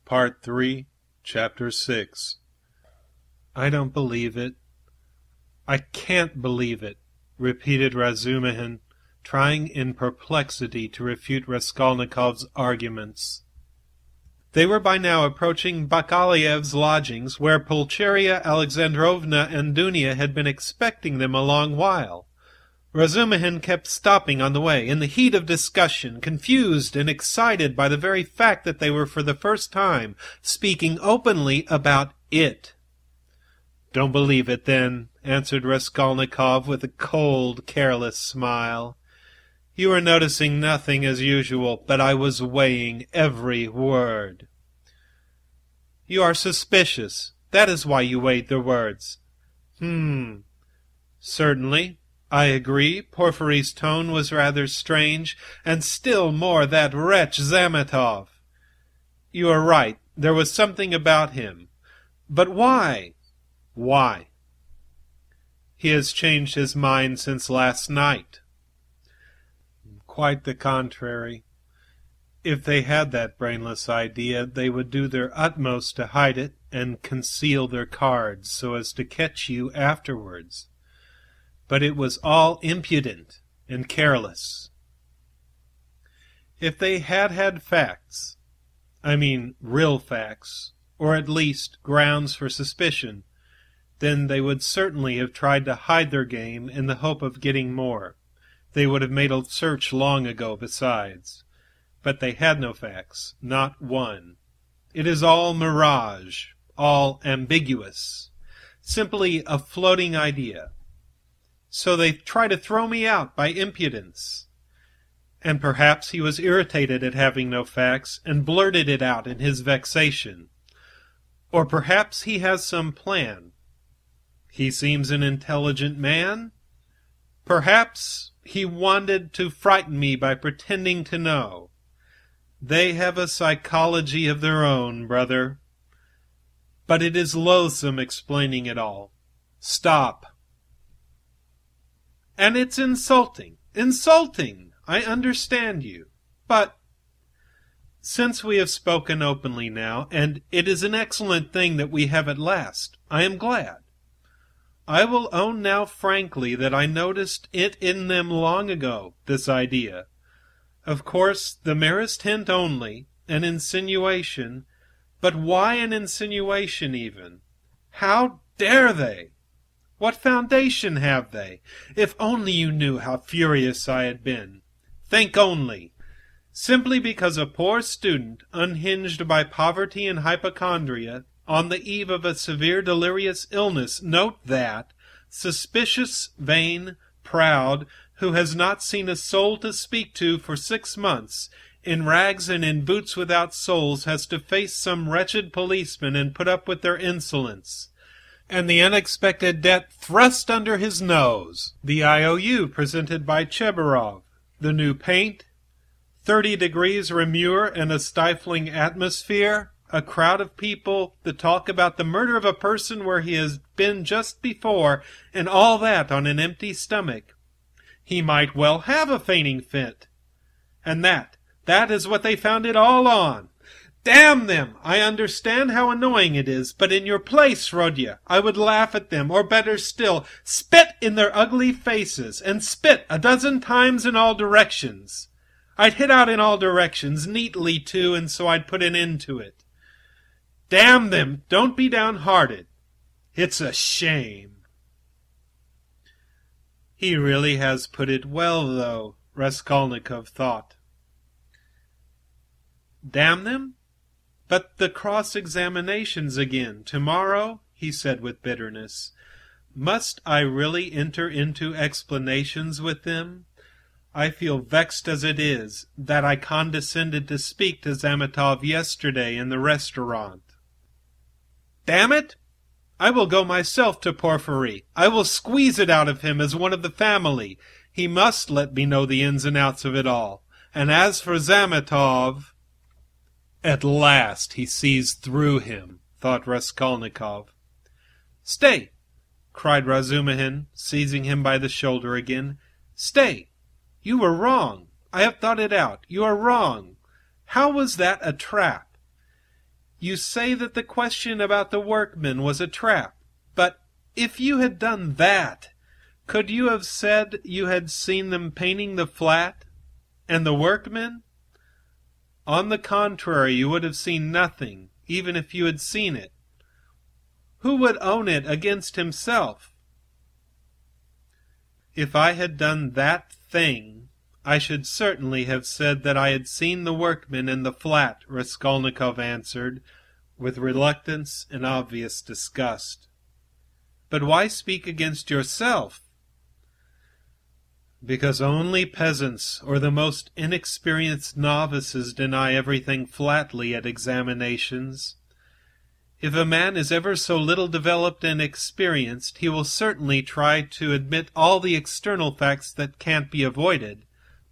Part 3, Chapter 6. "I don't believe it. I can't believe it," repeated Razumihin, trying in perplexity to refute Raskolnikov's arguments. They were by now approaching Bakaliev's lodgings, where Pulcheria Alexandrovna and Dunya had been expecting them a long while. Razumihin kept stopping on the way, in the heat of discussion, confused and excited by the very fact that they were for the first time speaking openly about it. "Don't believe it, then," answered Raskolnikov with a cold, careless smile. "You were noticing nothing as usual, but I was weighing every word." "You are suspicious. That is why you weighed the words." Certainly. I agree, Porfiry's tone was rather strange, and still more that wretch Zametov. You are right, there was something about him. But why? Why? He has changed his mind since last night. Quite the contrary. If they had that brainless idea, they would do their utmost to hide it and conceal their cards so as to catch you afterwards. But it was all impudent and careless. If they had had facts, I mean real facts, or at least grounds for suspicion, then they would certainly have tried to hide their game in the hope of getting more. They would have made a search long ago besides. But they had no facts, not one. It is all mirage, all ambiguous, simply a floating idea. So they try to throw me out by impudence. And perhaps he was irritated at having no facts, and blurted it out in his vexation. Or perhaps he has some plan. He seems an intelligent man. Perhaps he wanted to frighten me by pretending to know. They have a psychology of their own, brother. But it is loathsome explaining it all. Stop. And it's insulting. Insulting! I understand you. But since we have spoken openly now, and it is an excellent thing that we have at last, I am glad. I will own now frankly that I noticed it in them long ago, this idea. Of course, the merest hint only, an insinuation, but why an insinuation even? How dare they? What foundation have they? If only you knew how furious I had been. Think only. Simply because a poor student, unhinged by poverty and hypochondria, on the eve of a severe delirious illness, note that, suspicious, vain, proud, who has not seen a soul to speak to for 6 months, in rags and in boots without soles, has to face some wretched policeman and put up with their insolence. And the unexpected debt thrust under his nose, the IOU presented by Chebarov, the new paint, 30 degrees Reaumur and a stifling atmosphere, a crowd of people, the talk about the murder of a person where he has been just before, and all that on an empty stomach. He might well have a fainting fit. And that is what they found it all on. Damn them! I understand how annoying it is, but in your place, Rhode, I would laugh at them, or better still, spit in their ugly faces, and spit 12 times in all directions. I'd hit out in all directions, neatly too, and so I'd put an end to it. Damn them! Don't be downhearted. It's a shame. He really has put it well, though, Raskolnikov thought. Damn them? But the cross-examinations again, tomorrow, he said with bitterness. Must I really enter into explanations with them? I feel vexed as it is, that I condescended to speak to Zametov yesterday in the restaurant. Damn it! I will go myself to Porfiry. I will squeeze it out of him as one of the family. He must let me know the ins and outs of it all. And as for Zametov... At last he sees through him, thought Raskolnikov. Stay! Cried Razumihin, seizing him by the shoulder again. Stay! You were wrong. I have thought it out. You are wrong. How was that a trap? You say that the question about the workmen was a trap, but if you had done that, could you have said you had seen them painting the flat, and the workmen? On the contrary, you would have seen nothing, even if you had seen it. Who would own it against himself? If I had done that thing, I should certainly have said that I had seen the workmen in the flat, Raskolnikov answered, with reluctance and obvious disgust. But why speak against yourself? Because only peasants or the most inexperienced novices deny everything flatly at examinations. If a man is ever so little developed and experienced, he will certainly try to admit all the external facts that can't be avoided,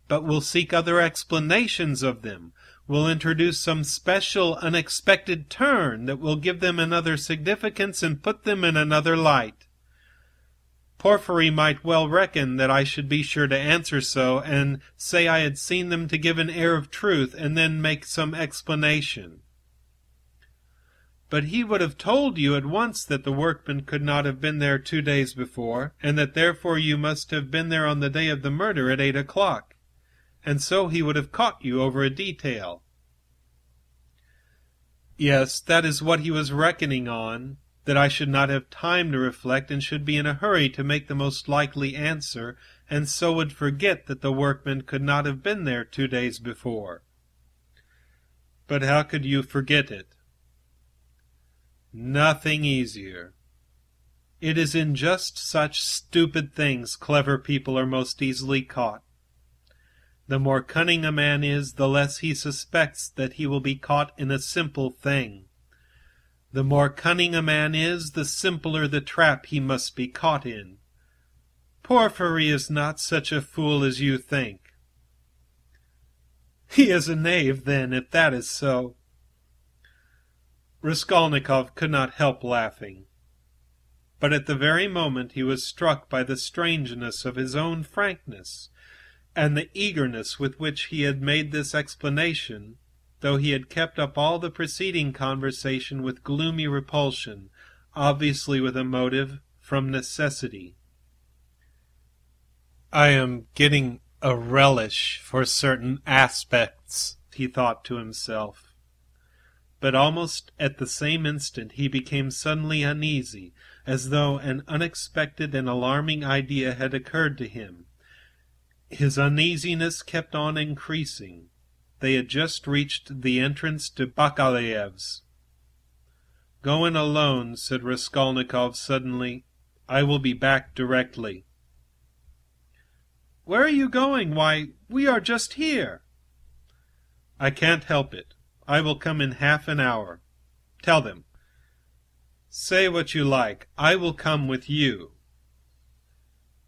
but will seek other explanations of them, will introduce some special unexpected turn that will give them another significance and put them in another light. Porphyry might well reckon that I should be sure to answer so, and say I had seen them to give an air of truth, and then make some explanation. But he would have told you at once that the workmen could not have been there 2 days before, and that therefore you must have been there on the day of the murder at 8 o'clock, and so he would have caught you over a detail. Yes, that is what he was reckoning on, that I should not have time to reflect and should be in a hurry to make the most likely answer, and so would forget that the workmen could not have been there 2 days before. But how could you forget it? Nothing easier. It is in just such stupid things clever people are most easily caught. The more cunning a man is, the less he suspects that he will be caught in a simple thing. The more cunning a man is, the simpler the trap he must be caught in. Porphyry is not such a fool as you think. He is a knave, then, if that is so. Raskolnikov could not help laughing. But at the very moment he was struck by the strangeness of his own frankness, and the eagerness with which he had made this explanation, though he had kept up all the preceding conversation with gloomy repulsion, obviously with a motive from necessity. I am getting a relish for certain aspects, he thought to himself. But almost at the same instant he became suddenly uneasy, as though an unexpected and alarming idea had occurred to him. His uneasiness kept on increasing. They had just reached the entrance to Bakaliev's. "Go in alone," said Raskolnikov suddenly. "I will be back directly." "Where are you going? Why, we are just here." "I can't help it. I will come in half an hour. Tell them." "Say what you like. I will come with you."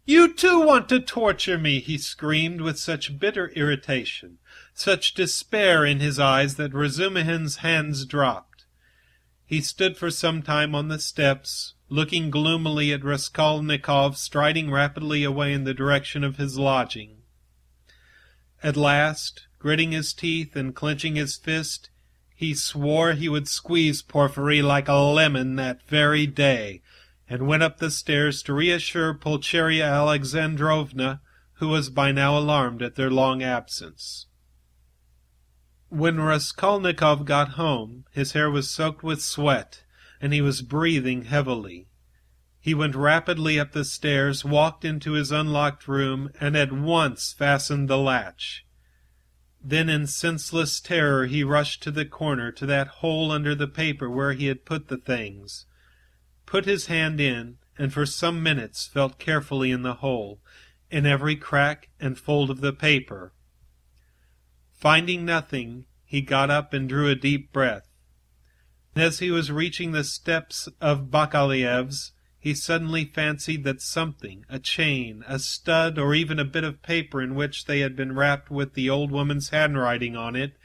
"You too want to torture me!" he screamed with such bitter irritation, such despair in his eyes that Razumihin's hands dropped. He stood for some time on the steps, looking gloomily at Raskolnikov striding rapidly away in the direction of his lodging. At last, gritting his teeth and clenching his fist, he swore he would squeeze Porphyry like a lemon that very day, and went up the stairs to reassure Pulcheria Alexandrovna, who was by now alarmed at their long absence. When Raskolnikov got home, his hair was soaked with sweat, and he was breathing heavily. He went rapidly up the stairs, walked into his unlocked room, and at once fastened the latch. Then in senseless terror he rushed to the corner, to that hole under the paper where he had put the things, put his hand in, and for some minutes felt carefully in the hole, in every crack and fold of the paper. Finding nothing, he got up and drew a deep breath. As he was reaching the steps of Bakaliev's, he suddenly fancied that something, a chain, a stud, or even a bit of paper in which they had been wrapped with the old woman's handwriting on it,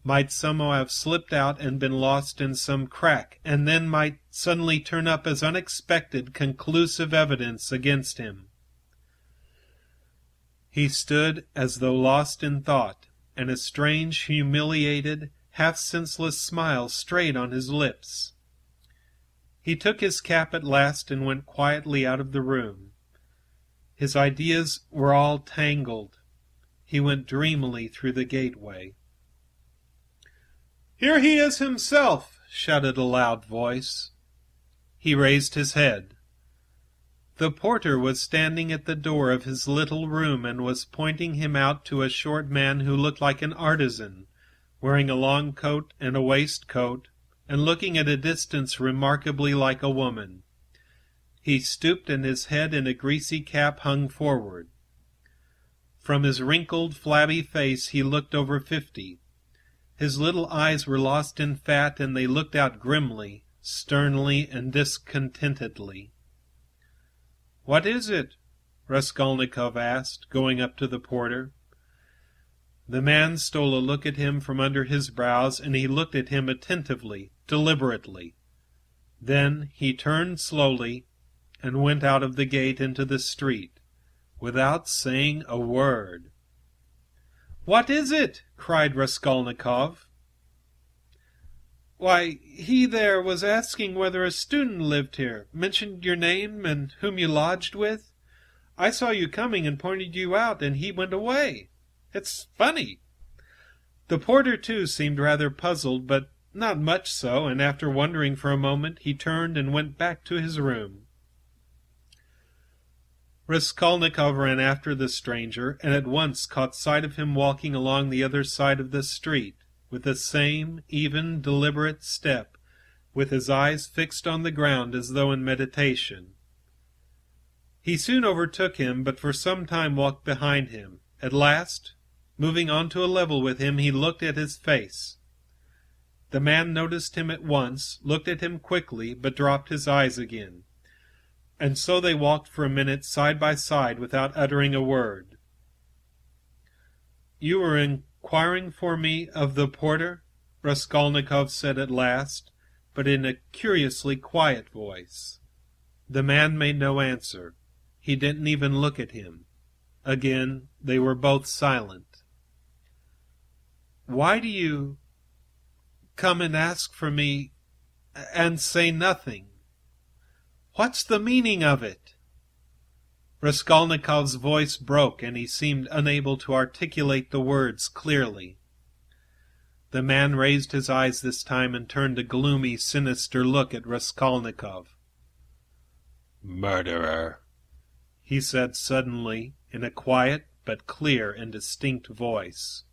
might somehow have slipped out and been lost in some crack, and then might suddenly turn up as unexpected, conclusive evidence against him. He stood as though lost in thought, and a strange, humiliated, half-senseless smile strayed on his lips. He took his cap at last and went quietly out of the room. His ideas were all tangled. He went dreamily through the gateway. "Here he is himself!" shouted a loud voice. He raised his head. The porter was standing at the door of his little room and was pointing him out to a short man who looked like an artisan, wearing a long coat and a waistcoat, and looking at a distance remarkably like a woman. He stooped, and his head in a greasy cap hung forward. From his wrinkled, flabby face he looked over 50. His little eyes were lost in fat, and they looked out grimly, sternly, and discontentedly. "What is it?" Raskolnikov asked, going up to the porter. The man stole a look at him from under his brows, and he looked at him attentively, deliberately. Then he turned slowly and went out of the gate into the street, without saying a word. "What is it?" cried Raskolnikov. "Why, he there was asking whether a student lived here, mentioned your name and whom you lodged with. I saw you coming and pointed you out, and he went away. It's funny." The porter, too, seemed rather puzzled, but not much so, and after wondering for a moment, he turned and went back to his room. Raskolnikov ran after the stranger, and at once caught sight of him walking along the other side of the street, with the same even, deliberate step, with his eyes fixed on the ground as though in meditation. He soon overtook him, but for some time walked behind him. At last, moving on to a level with him, he looked at his face. The man noticed him at once, looked at him quickly, but dropped his eyes again. And so they walked for a minute side by side without uttering a word. "You were inquiring for me of the porter?" Raskolnikov said at last, but in a curiously quiet voice. The man made no answer. He didn't even look at him. Again they were both silent. "Why do you come and ask for me and say nothing? What's the meaning of it?" Raskolnikov's voice broke, and he seemed unable to articulate the words clearly. The man raised his eyes this time and turned a gloomy, sinister look at Raskolnikov. "Murderer," he said suddenly, in a quiet but clear and distinct voice.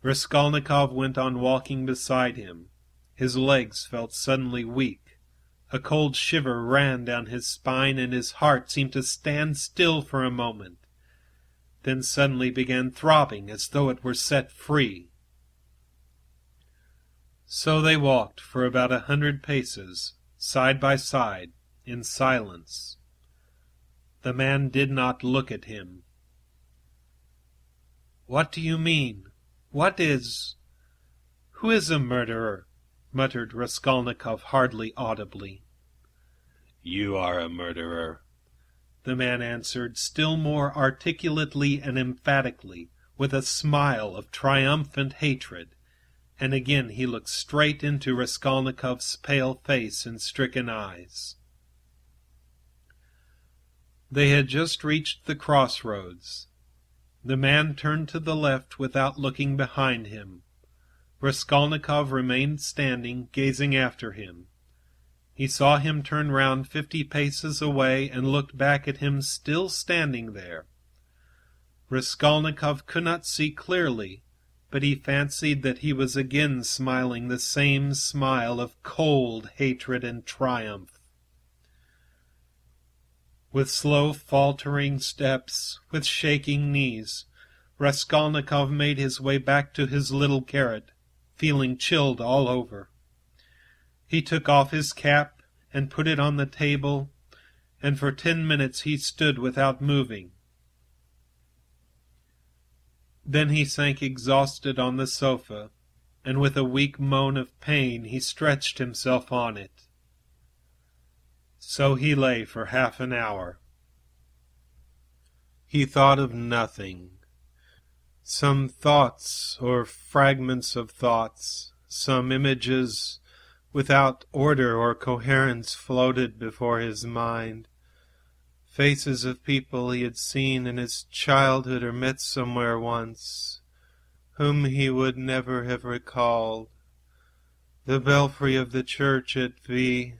Raskolnikov went on walking beside him. His legs felt suddenly weak. A cold shiver ran down his spine, and his heart seemed to stand still for a moment, then suddenly began throbbing as though it were set free. So they walked for about 100 paces, side by side, in silence. The man did not look at him. "What do you mean? Who is a murderer?" muttered Raskolnikov hardly audibly. "You are a murderer," the man answered, still more articulately and emphatically, with a smile of triumphant hatred, and again he looked straight into Raskolnikov's pale face and stricken eyes. They had just reached the crossroads. The man turned to the left without looking behind him. Raskolnikov remained standing, gazing after him. He saw him turn round 50 paces away and looked back at him still standing there. Raskolnikov could not see clearly, but he fancied that he was again smiling the same smile of cold hatred and triumph. With slow, faltering steps, with shaking knees, Raskolnikov made his way back to his little garret, feeling chilled all over. He took off his cap and put it on the table, and for 10 minutes he stood without moving. Then he sank exhausted on the sofa, and with a weak moan of pain he stretched himself on it. So he lay for half an hour. He thought of nothing. Some thoughts or fragments of thoughts, some images without order or coherence floated before his mind. Faces of people he had seen in his childhood or met somewhere once, whom he would never have recalled. The belfry of the church at V,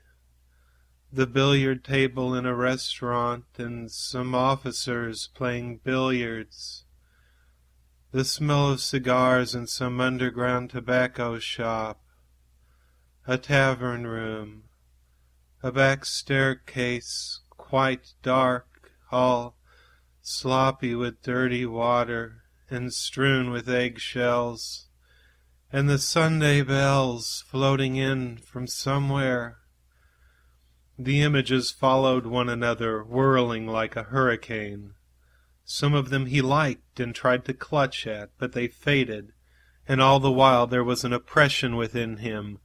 the billiard table in a restaurant, and some officers playing billiards. The smell of cigars in some underground tobacco shop, a tavern room, a back staircase quite dark, all sloppy with dirty water and strewn with eggshells, and the Sunday bells floating in from somewhere. The images followed one another, whirling like a hurricane. Some of them he liked and tried to clutch at, but they faded, and all the while there was an oppression within him,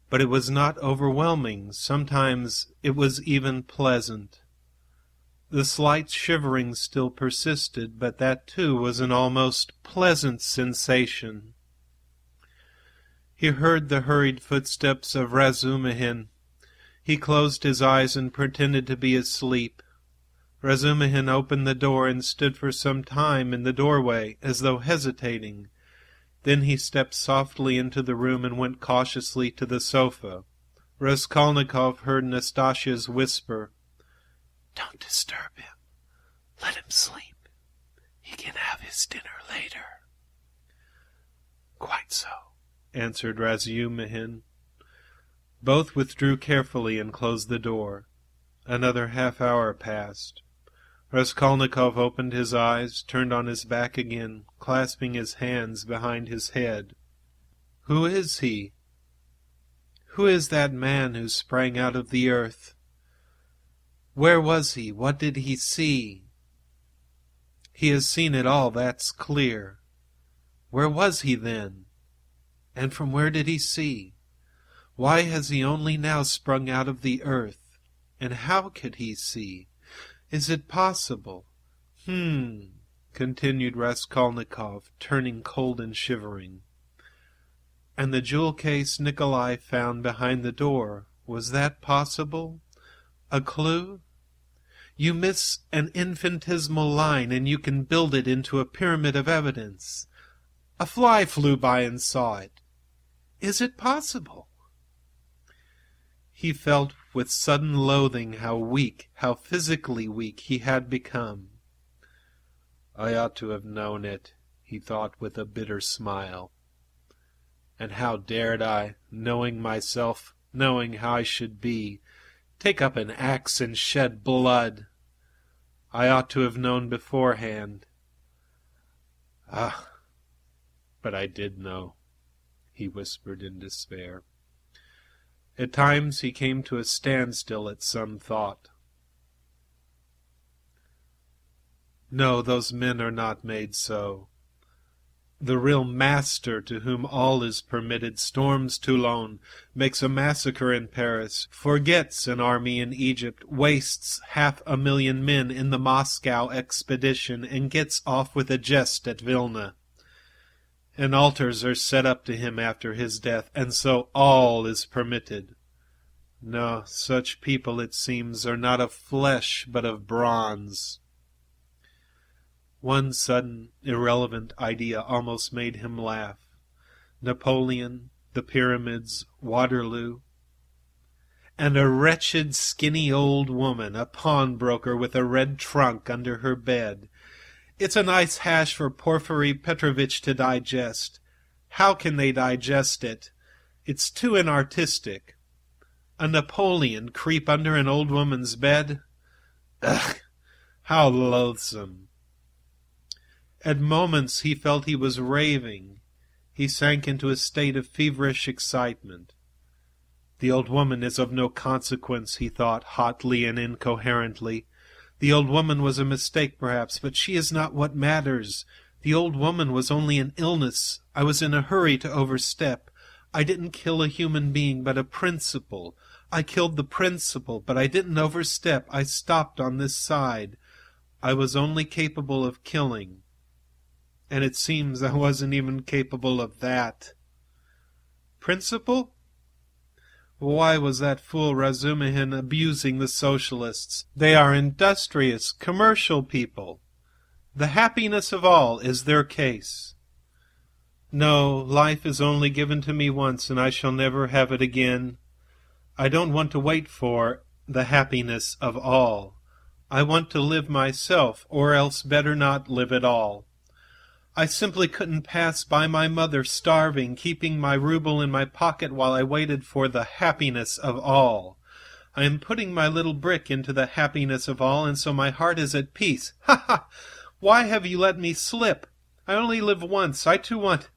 but it was not overwhelming. Sometimes it was even pleasant. The slight shivering still persisted, but that too was an almost pleasant sensation. He heard the hurried footsteps of Ransomr. He closed his eyes and pretended to be asleep. Ransomr opened the door and stood for some time in the doorway, as though hesitating. Then he stepped softly into the room and went cautiously to the sofa. Raskolnikov heard Nastasia's whisper, "Don't disturb him. Let him sleep. He can have his dinner later." "Quite so," answered Ransomr. Both withdrew carefully and closed the door. Another half-hour passed. Raskolnikov opened his eyes, turned on his back again, clasping his hands behind his head. "Who is he? Who is that man who sprang out of the earth? Where was he? What did he see? He has seen it all, that's clear. Where was he then? And from where did he see? Why has he only now sprung out of the earth? And how could he see? Is it possible? Continued Raskolnikov, turning cold and shivering. And the jewel case Nikolai found behind the door, was that possible? A clue? You miss an infinitesimal line, and you can build it into a pyramid of evidence. A fly flew by and saw it. Is it possible? He felt with sudden loathing how weak, how physically weak he had become. I ought to have known it, he thought with a bitter smile. And how dared I, knowing myself, knowing how I should be, take up an axe and shed blood? I ought to have known beforehand. Ah, but I did know, he whispered in despair. At times he came to a standstill at some thought. No, those men are not made so. The real master to whom all is permitted storms Toulon, makes a massacre in Paris, forgets an army in Egypt, wastes 500,000 men in the Moscow expedition, and gets off with a jest at Vilna. And altars are set up to him after his death, and so all is permitted. No, such people, it seems, are not of flesh, but of bronze. One sudden, irrelevant idea almost made him laugh. Napoleon, the pyramids, Waterloo, and a wretched, skinny old woman, a pawnbroker with a red trunk under her bed. It's a nice hash for Porfiry Petrovitch to digest. How can they digest it? It's too inartistic. A Napoleon creep under an old woman's bed? Ugh! How loathsome! At moments he felt he was raving. He sank into a state of feverish excitement. The old woman is of no consequence, he thought, hotly and incoherently. The old woman was a mistake, perhaps, but she is not what matters. The old woman was only an illness. I was in a hurry to overstep. I didn't kill a human being, but a principle. I killed the principle, but I didn't overstep. I stopped on this side. I was only capable of killing. and it seems I wasn't even capable of that. Principle? Why was that fool Ransomr abusing the socialists? They are industrious, commercial people. The happiness of all is their case. No, life is only given to me once, and I shall never have it again. I don't want to wait for the happiness of all. I want to live myself, or else better not live at all. I simply couldn't pass by my mother starving, keeping my ruble in my pocket while I waited for the happiness of all. I am putting my little brick into the happiness of all, and so my heart is at peace. Ha ha! Why have you let me slip? I only live once. I too want...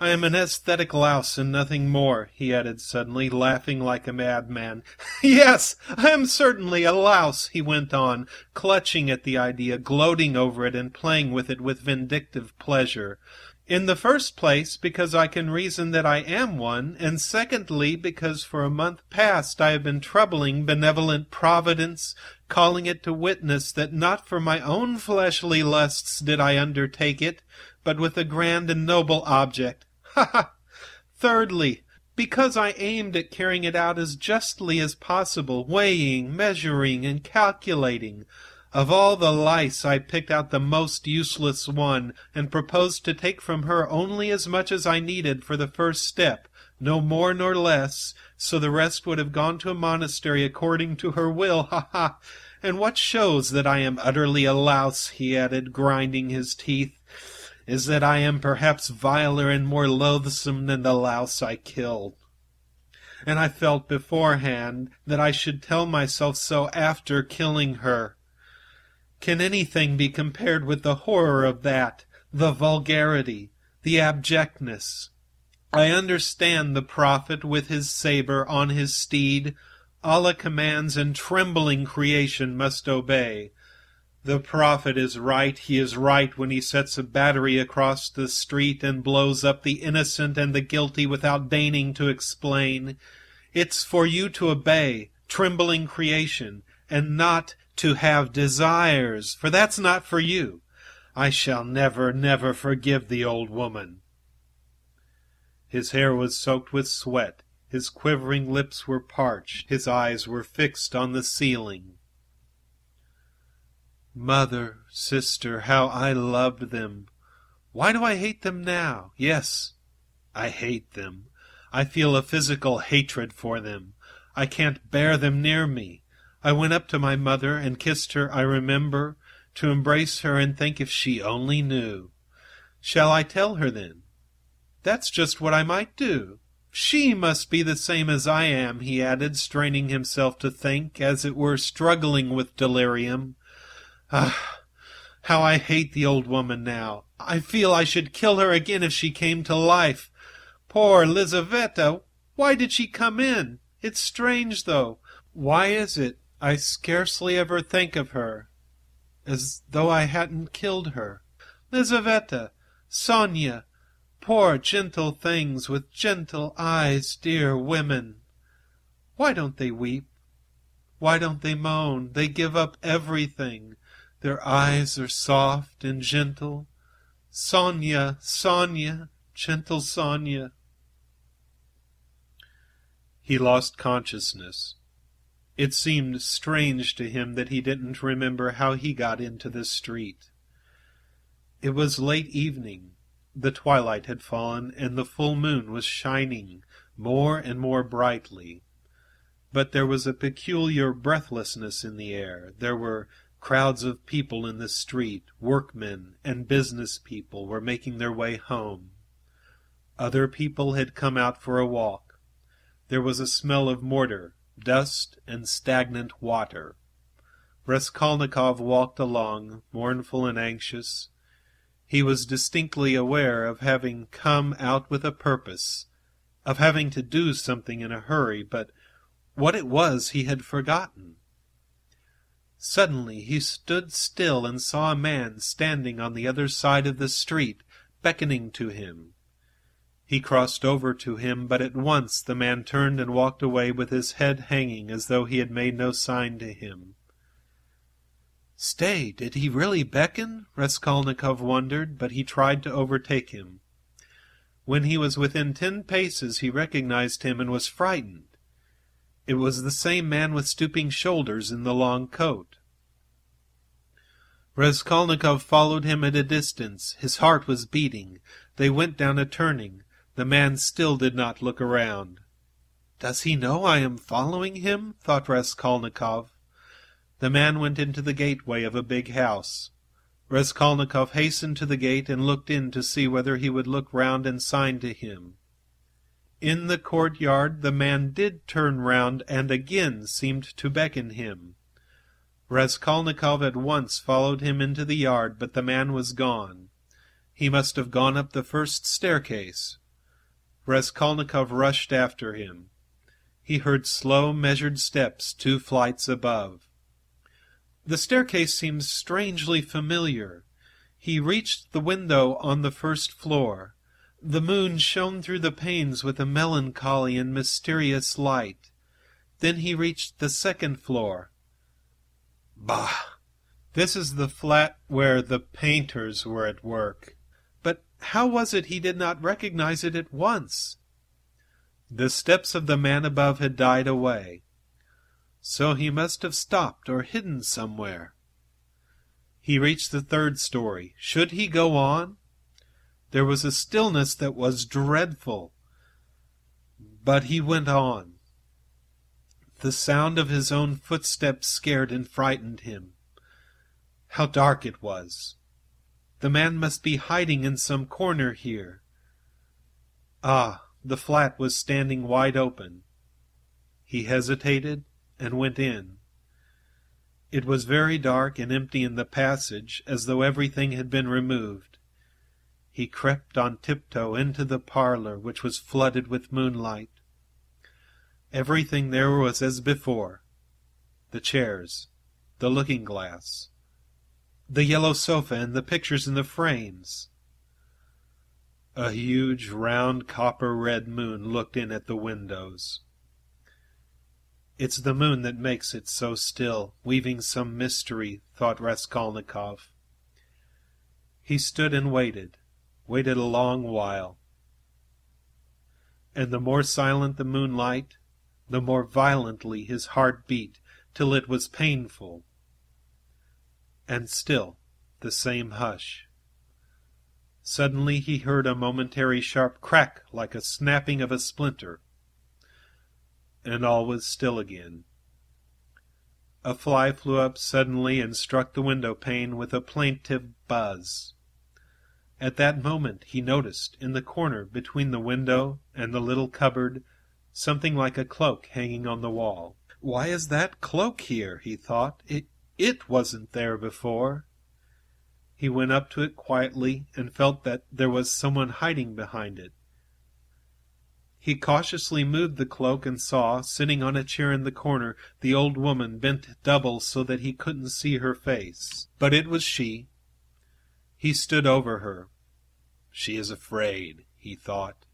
I am an aesthetic louse and nothing more, he added suddenly, laughing like a madman. Yes, I am certainly a louse, he went on, clutching at the idea, gloating over it, and playing with it with vindictive pleasure. In the first place, because I can reason that I am one, and secondly, because for a month past I have been troubling benevolent Providence, calling it to witness that not for my own fleshly lusts did I undertake it, but with a grand and noble object. Ha ha! Thirdly, because I aimed at carrying it out as justly as possible, weighing, measuring, and calculating. Of all the lice I picked out the most useless one, and proposed to take from her only as much as I needed for the first step, no more nor less, so the rest would have gone to a monastery according to her will, ha ha! And what shows that I am utterly a louse, he added, grinding his teeth, is that I am perhaps viler and more loathsome than the louse I killed. And I felt beforehand that I should tell myself so after killing her. Can anything be compared with the horror of that, the vulgarity, the abjectness? I understand the prophet with his saber on his steed. Allah commands, and trembling creation must obey. The prophet is right. He is right when he sets a battery across the street and blows up the innocent and the guilty without deigning to explain. It's for you to obey, trembling creation, and not to have desires, for that's not for you. I shall never, never forgive the old woman. His hair was soaked with sweat, his quivering lips were parched, his eyes were fixed on the ceiling. Mother, sister, how I loved them! Why do I hate them now? Yes, I hate them. I feel a physical hatred for them. I can't bear them near me. I went up to my mother and kissed her, I remember, to embrace her and think if she only knew. Shall I tell her then? That's just what I might do. She must be the same as I am, he added, straining himself to think, as it were struggling with delirium. Ah, how I hate the old woman now. I feel I should kill her again if she came to life. Poor Lizaveta, why did she come in? It's strange, though. Why is it I scarcely ever think of her, as though I hadn't killed her? Lizaveta, Sonia, poor gentle things with gentle eyes, dear women. Why don't they weep? Why don't they moan? They give up everything. Their eyes are soft and gentle. Sonia, Sonia, gentle Sonia. He lost consciousness. It seemed strange to him that he didn't remember how he got into the street. It was late evening. The twilight had fallen, and the full moon was shining more and more brightly. But there was a peculiar breathlessness in the air. There were crowds of people in the street. Workmen and business people were making their way home. Other people had come out for a walk. There was a smell of mortar, dust, and stagnant water. Raskolnikov walked along, mournful and anxious. He was distinctly aware of having come out with a purpose, of having to do something in a hurry, but what it was he had forgotten. Suddenly he stood still and saw a man standing on the other side of the street, beckoning to him. He crossed over to him, but at once the man turned and walked away with his head hanging as though he had made no sign to him. Stay, did he really beckon? Raskolnikov wondered, but he tried to overtake him. When he was within 10 paces he recognized him and was frightened. It was the same man with stooping shoulders in the long coat. Raskolnikov followed him at a distance. His heart was beating. They went down a turning. The man still did not look around. "Does he know I am following him?" thought Raskolnikov. The man went into the gateway of a big house. Raskolnikov hastened to the gate and looked in to see whether he would look round and sign to him. In the courtyard the man did turn round and again seemed to beckon him. Raskolnikov at once followed him into the yard, but the man was gone. He must have gone up the first staircase. Raskolnikov rushed after him. He heard slow, measured steps 2 flights above. The staircase seemed strangely familiar. He reached the window on the first floor. The moon shone through the panes with a melancholy and mysterious light. Then he reached the second floor. Bah! This is the flat where the painters were at work. But how was it he did not recognize it at once? The steps of the man above had died away. So he must have stopped or hidden somewhere. He reached the 3rd story. Should he go on? There was a stillness that was dreadful. But he went on. The sound of his own footsteps scared and frightened him. How dark it was! The man must be hiding in some corner here. Ah, the flat was standing wide open. He hesitated and went in. It was very dark and empty in the passage, as though everything had been removed. He crept on tiptoe into the parlor, which was flooded with moonlight. Everything there was as before. The chairs, the looking-glass, the yellow sofa and the pictures in the frames. A huge, round, copper-red moon looked in at the windows. It's the moon that makes it so still, weaving some mystery, thought Raskolnikov. He stood and waited a long while. And the more silent the moonlight, the more violently his heart beat, till it was painful. And still the same hush. Suddenly he heard a momentary sharp crack like a snapping of a splinter. And all was still again. A fly flew up suddenly and struck the window-pane with a plaintive buzz. At that moment he noticed, in the corner between the window and the little cupboard, something like a cloak hanging on the wall. "Why is that cloak here?" he thought. It wasn't there before. He went up to it quietly and felt that there was someone hiding behind it. He cautiously moved the cloak and saw, sitting on a chair in the corner, the old woman bent double so that he couldn't see her face. But it was she. He stood over her. "She is afraid," he thought.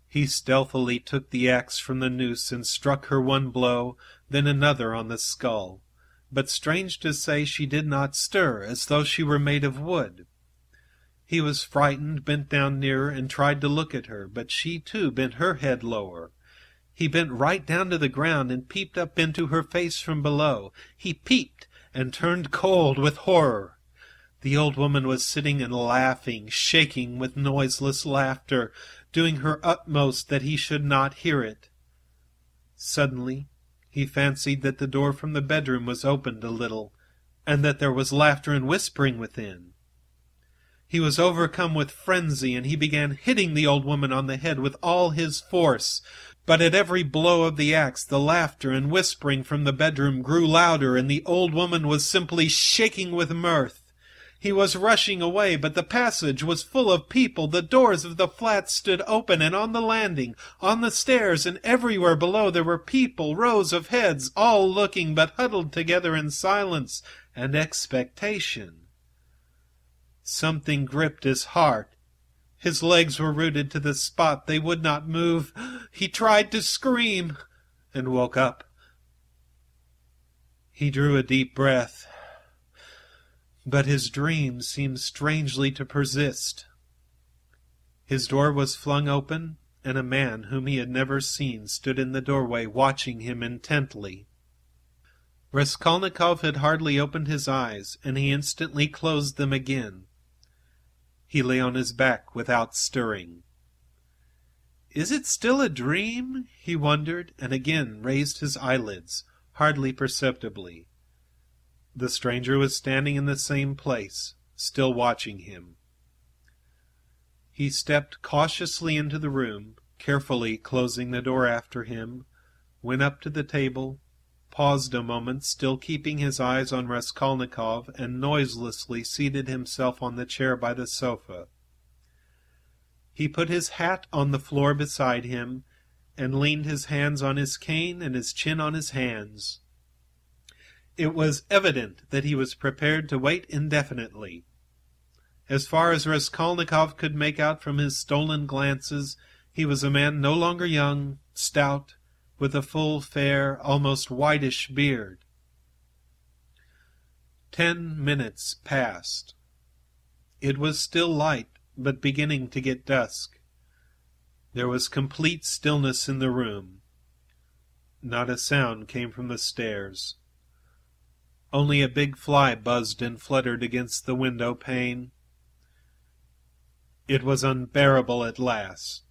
He stealthily took the axe from the noose and struck her one blow, then another on the skull. But strange to say, she did not stir, as though she were made of wood. He was frightened, bent down nearer, and tried to look at her, but she too bent her head lower. He bent right down to the ground and peeped up into her face from below. He peeped and turned cold with horror. The old woman was sitting and laughing, shaking with noiseless laughter, doing her utmost that he should not hear it. Suddenly he fancied that the door from the bedroom was opened a little, and that there was laughter and whispering within. He was overcome with frenzy, and he began hitting the old woman on the head with all his force. But at every blow of the axe, the laughter and whispering from the bedroom grew louder, and the old woman was simply shaking with mirth. He was rushing away, but the passage was full of people. The doors of the flat stood open, and on the landing, on the stairs, and everywhere below there were people, rows of heads, all looking, but huddled together in silence and expectation. Something gripped his heart. His legs were rooted to the spot. They would not move. He tried to scream, and woke up. He drew a deep breath. But his dream seemed strangely to persist. His door was flung open, and a man whom he had never seen stood in the doorway watching him intently. Raskolnikov had hardly opened his eyes, and he instantly closed them again. He lay on his back without stirring. "Is it still a dream?" he wondered, and again raised his eyelids, hardly perceptibly. The stranger was standing in the same place, still watching him. He stepped cautiously into the room, carefully closing the door after him, went up to the table, paused a moment, still keeping his eyes on Raskolnikov, and noiselessly seated himself on the chair by the sofa. He put his hat on the floor beside him, and leaned his hands on his cane and his chin on his hands. It was evident that he was prepared to wait indefinitely. As far as Raskolnikov could make out from his stolen glances, he was a man no longer young, stout, with a full, fair, almost whitish beard. 10 minutes passed. It was still light, but beginning to get dusk. There was complete stillness in the room. Not a sound came from the stairs. Only a big fly buzzed and fluttered against the window pane. It was unbearable at last.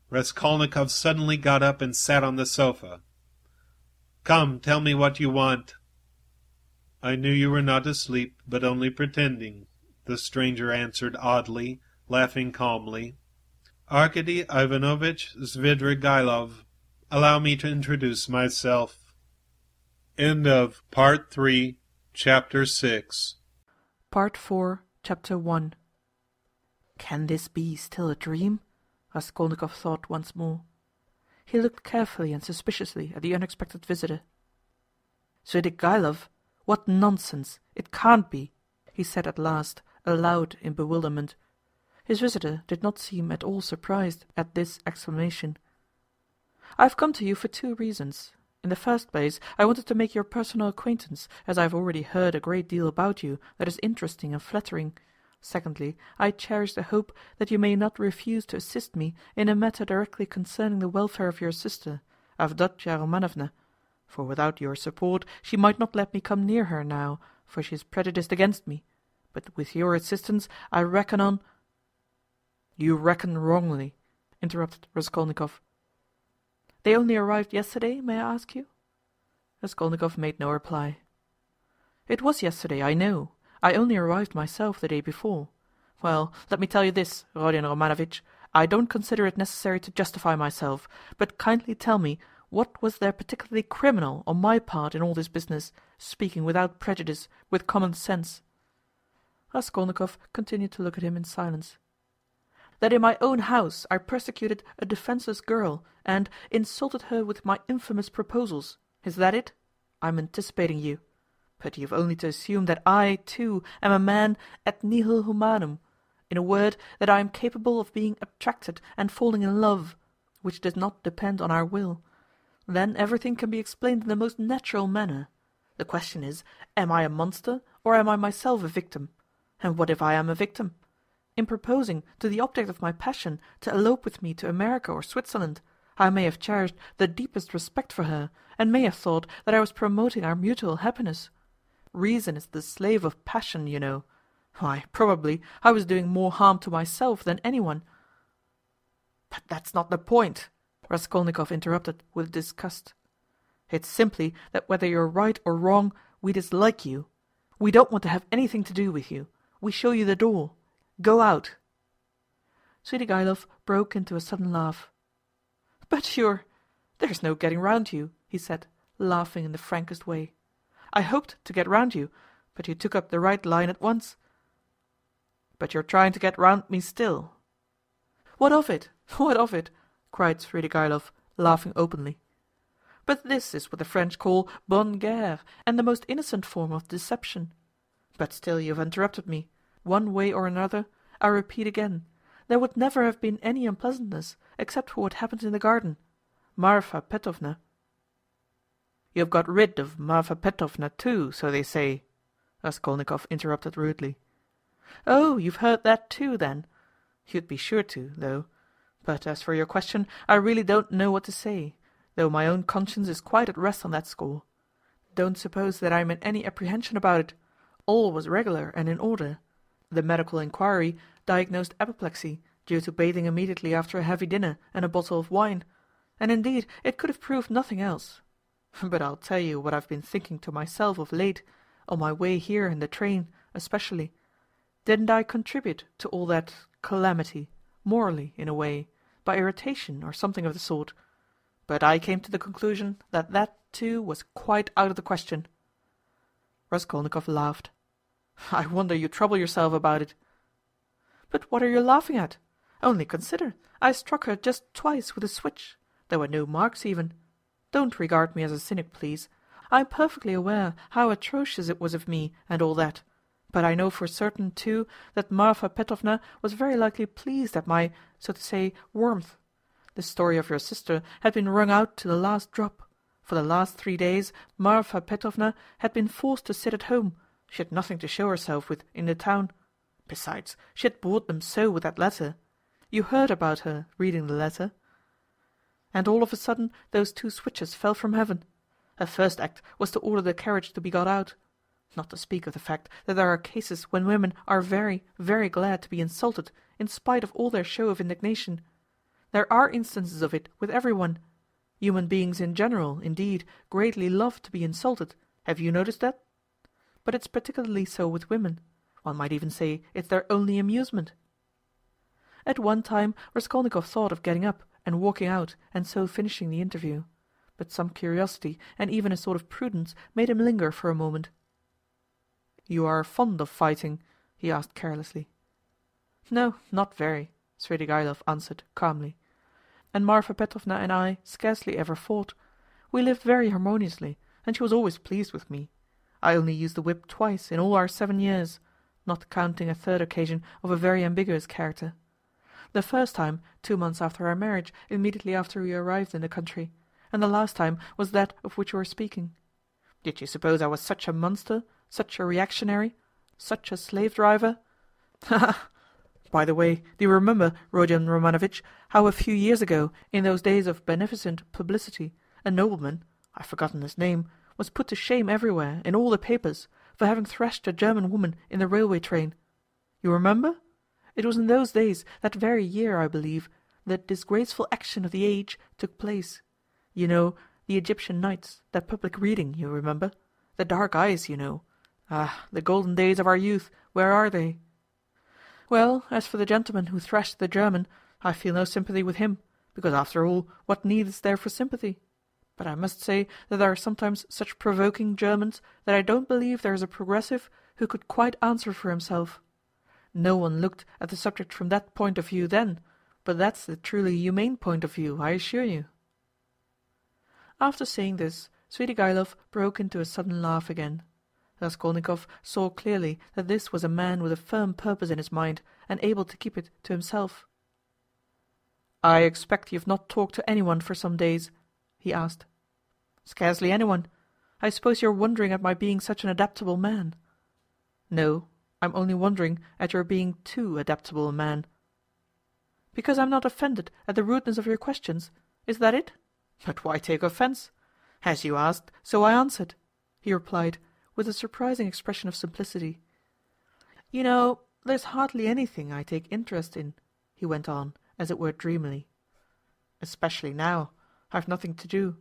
Raskolnikov suddenly got up and sat on the sofa. "Come, tell me what you want." "I knew you were not asleep, but only pretending," the stranger answered oddly, laughing calmly. "Arkady Ivanovich Svidrigailov. Allow me to introduce myself." End of Part 3, Chapter 6. Part 4, Chapter 1. Can this be still a dream? Raskolnikov thought once more. He looked carefully and suspiciously at the unexpected visitor. "Svidrigailov? What nonsense! It can't be!" he said at last, aloud in bewilderment. His visitor did not seem at all surprised at this exclamation. "I have come to you for 2 reasons. In the first place, I wanted to make your personal acquaintance, as I have already heard a great deal about you that is interesting and flattering. Secondly, I cherish the hope that you may not refuse to assist me in a matter directly concerning the welfare of your sister, Avdotia Romanovna, for without your support she might not let me come near her now, for she is prejudiced against me. But with your assistance I reckon on—" "You reckon wrongly," interrupted Raskolnikov. "They only arrived yesterday, may I ask you?" Raskolnikov made no reply. "It was yesterday, I know. I only arrived myself the day before. Well, let me tell you this, Rodion Romanovitch, I don't consider it necessary to justify myself, but kindly tell me what was there particularly criminal on my part in all this business, speaking without prejudice, with common sense?" Raskolnikov continued to look at him in silence. "That in my own house I persecuted a defenseless girl, and insulted her with my infamous proposals. Is that it? I'm anticipating you. But you've only to assume that I, too, am a man et nihil humanum, in a word, that I am capable of being attracted and falling in love, which does not depend on our will. Then everything can be explained in the most natural manner. The question is, am I a monster, or am I myself a victim? And what if I am a victim? In proposing to the object of my passion to elope with me to America or Switzerland, I may have cherished the deepest respect for her, and may have thought that I was promoting our mutual happiness. Reason is the slave of passion, you know. Why, probably I was doing more harm to myself than anyone." "But that's not the point," Raskolnikov interrupted with disgust. "It's simply that whether you're right or wrong, we dislike you. We don't want to have anything to do with you. We show you the door. Go out." Svidrigailov broke into a sudden laugh. "But there's no getting round you," he said, laughing in the frankest way. "I hoped to get round you, but you took up the right line at once." "But you're trying to get round me still." "What of it? What of it?" cried Svidrigailov, laughing openly. "But this is what the French call bonne guerre, and the most innocent form of deception. But still you have interrupted me. One way or another, I repeat again, there would never have been any unpleasantness, except for what happened in the garden. Marfa Petrovna—" "You have got rid of Marfa Petrovna too, so they say." Raskolnikov interrupted rudely. "Oh, you've heard that too, then? You'd be sure to, though. But as for your question, I really don't know what to say, though my own conscience is quite at rest on that score. Don't suppose that I am in any apprehension about it. All was regular and in order. The medical inquiry diagnosed apoplexy, due to bathing immediately after a heavy dinner and a bottle of wine, and indeed it could have proved nothing else. But I'll tell you what I've been thinking to myself of late, on my way here in the train, especially. Didn't I contribute to all that calamity, morally, in a way, by irritation or something of the sort? But I came to the conclusion that that, too, was quite out of the question." Raskolnikov laughed. "I wonder you trouble yourself about it." "But what are you laughing at? Only consider, I struck her just twice with a switch. There were no marks even. Don't regard me as a cynic, please. I am perfectly aware how atrocious it was of me, and all that. But I know for certain, too, that Marfa Petrovna was very likely pleased at my, so to say, warmth. The story of your sister had been wrung out to the last drop. For the last 3 days Marfa Petrovna had been forced to sit at home. She had nothing to show herself with in the town. Besides, she had bored them so with that letter. You heard about her, reading the letter. And all of a sudden those 2 switches fell from heaven. Her first act was to order the carriage to be got out. Not to speak of the fact that there are cases when women are very, very glad to be insulted, in spite of all their show of indignation. There are instances of it with everyone. Human beings in general, indeed, greatly love to be insulted. Have you noticed that? But it's particularly so with women. One might even say it's their only amusement." At one time Raskolnikov thought of getting up and walking out and so finishing the interview. But some curiosity and even a sort of prudence made him linger for a moment. "You are fond of fighting?" he asked carelessly. "No, not very," Svidrigaïlov answered calmly. "And Marfa Petrovna and I scarcely ever fought. We lived very harmoniously, and she was always pleased with me. I only used the whip twice in all our 7 years, not counting a third occasion of a very ambiguous character. The first time 2 months after our marriage, immediately after we arrived in the country, and the last time was that of which you were speaking. Did you suppose I was such a monster, such a reactionary, such a slave-driver? Ha ha! By the way, do you remember, Rodion Romanovitch, how a few years ago, in those days of beneficent publicity, a nobleman, I've forgotten his name, was put to shame everywhere, in all the papers, for having thrashed a German woman in the railway train? You remember? It was in those days, that very year, I believe, that disgraceful action of the age took place. You know, the Egyptian Nights, that public reading, you remember? The dark eyes, you know. Ah, the golden days of our youth, where are they? Well, as for the gentleman who thrashed the German, I feel no sympathy with him, because after all, what need is there for sympathy? But I must say that there are sometimes such provoking Germans that I don't believe there is a progressive who could quite answer for himself. No one looked at the subject from that point of view then, but that's the truly humane point of view, I assure you." After saying this, Svidrigaïlov broke into a sudden laugh again. Raskolnikov saw clearly that this was a man with a firm purpose in his mind and able to keep it to himself. "I expect you've not talked to anyone for some days?" he asked. "Scarcely anyone. I suppose you're wondering at my being such an adaptable man." "No, I'm only wondering at your being too adaptable a man." "Because I'm not offended at the rudeness of your questions? Is that it? But why take offence? As you asked, so I answered," he replied, with a surprising expression of simplicity. "You know, there's hardly anything I take interest in," he went on, as it were dreamily. "Especially now. I've nothing to do.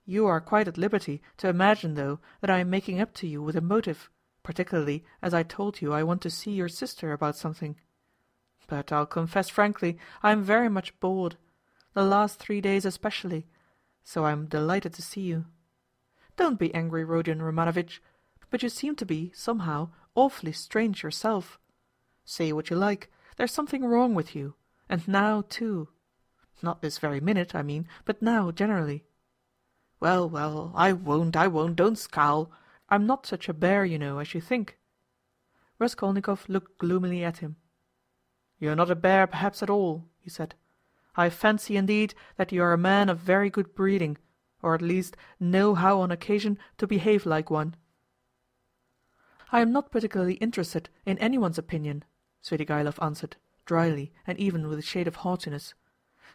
You are quite at liberty to imagine, though, that I am making up to you with a motive, particularly as I told you I want to see your sister about something. But I'll confess frankly, I am very much bored, the last 3 days especially, so I am delighted to see you. Don't be angry, Rodion Romanovitch, but you seem to be, somehow, awfully strange yourself. Say what you like, there's something wrong with you, and now too. Not this very minute, I mean, but now generally. Well, well, I won't, don't scowl. I'm not such a bear, you know, as you think." Raskolnikov looked gloomily at him. "You're not a bear perhaps at all," he said. "I fancy indeed that you are a man of very good breeding, or at least know how on occasion to behave like one." I am not particularly interested in anyone's opinion, Svidrigaïlov answered, dryly and even with a shade of haughtiness.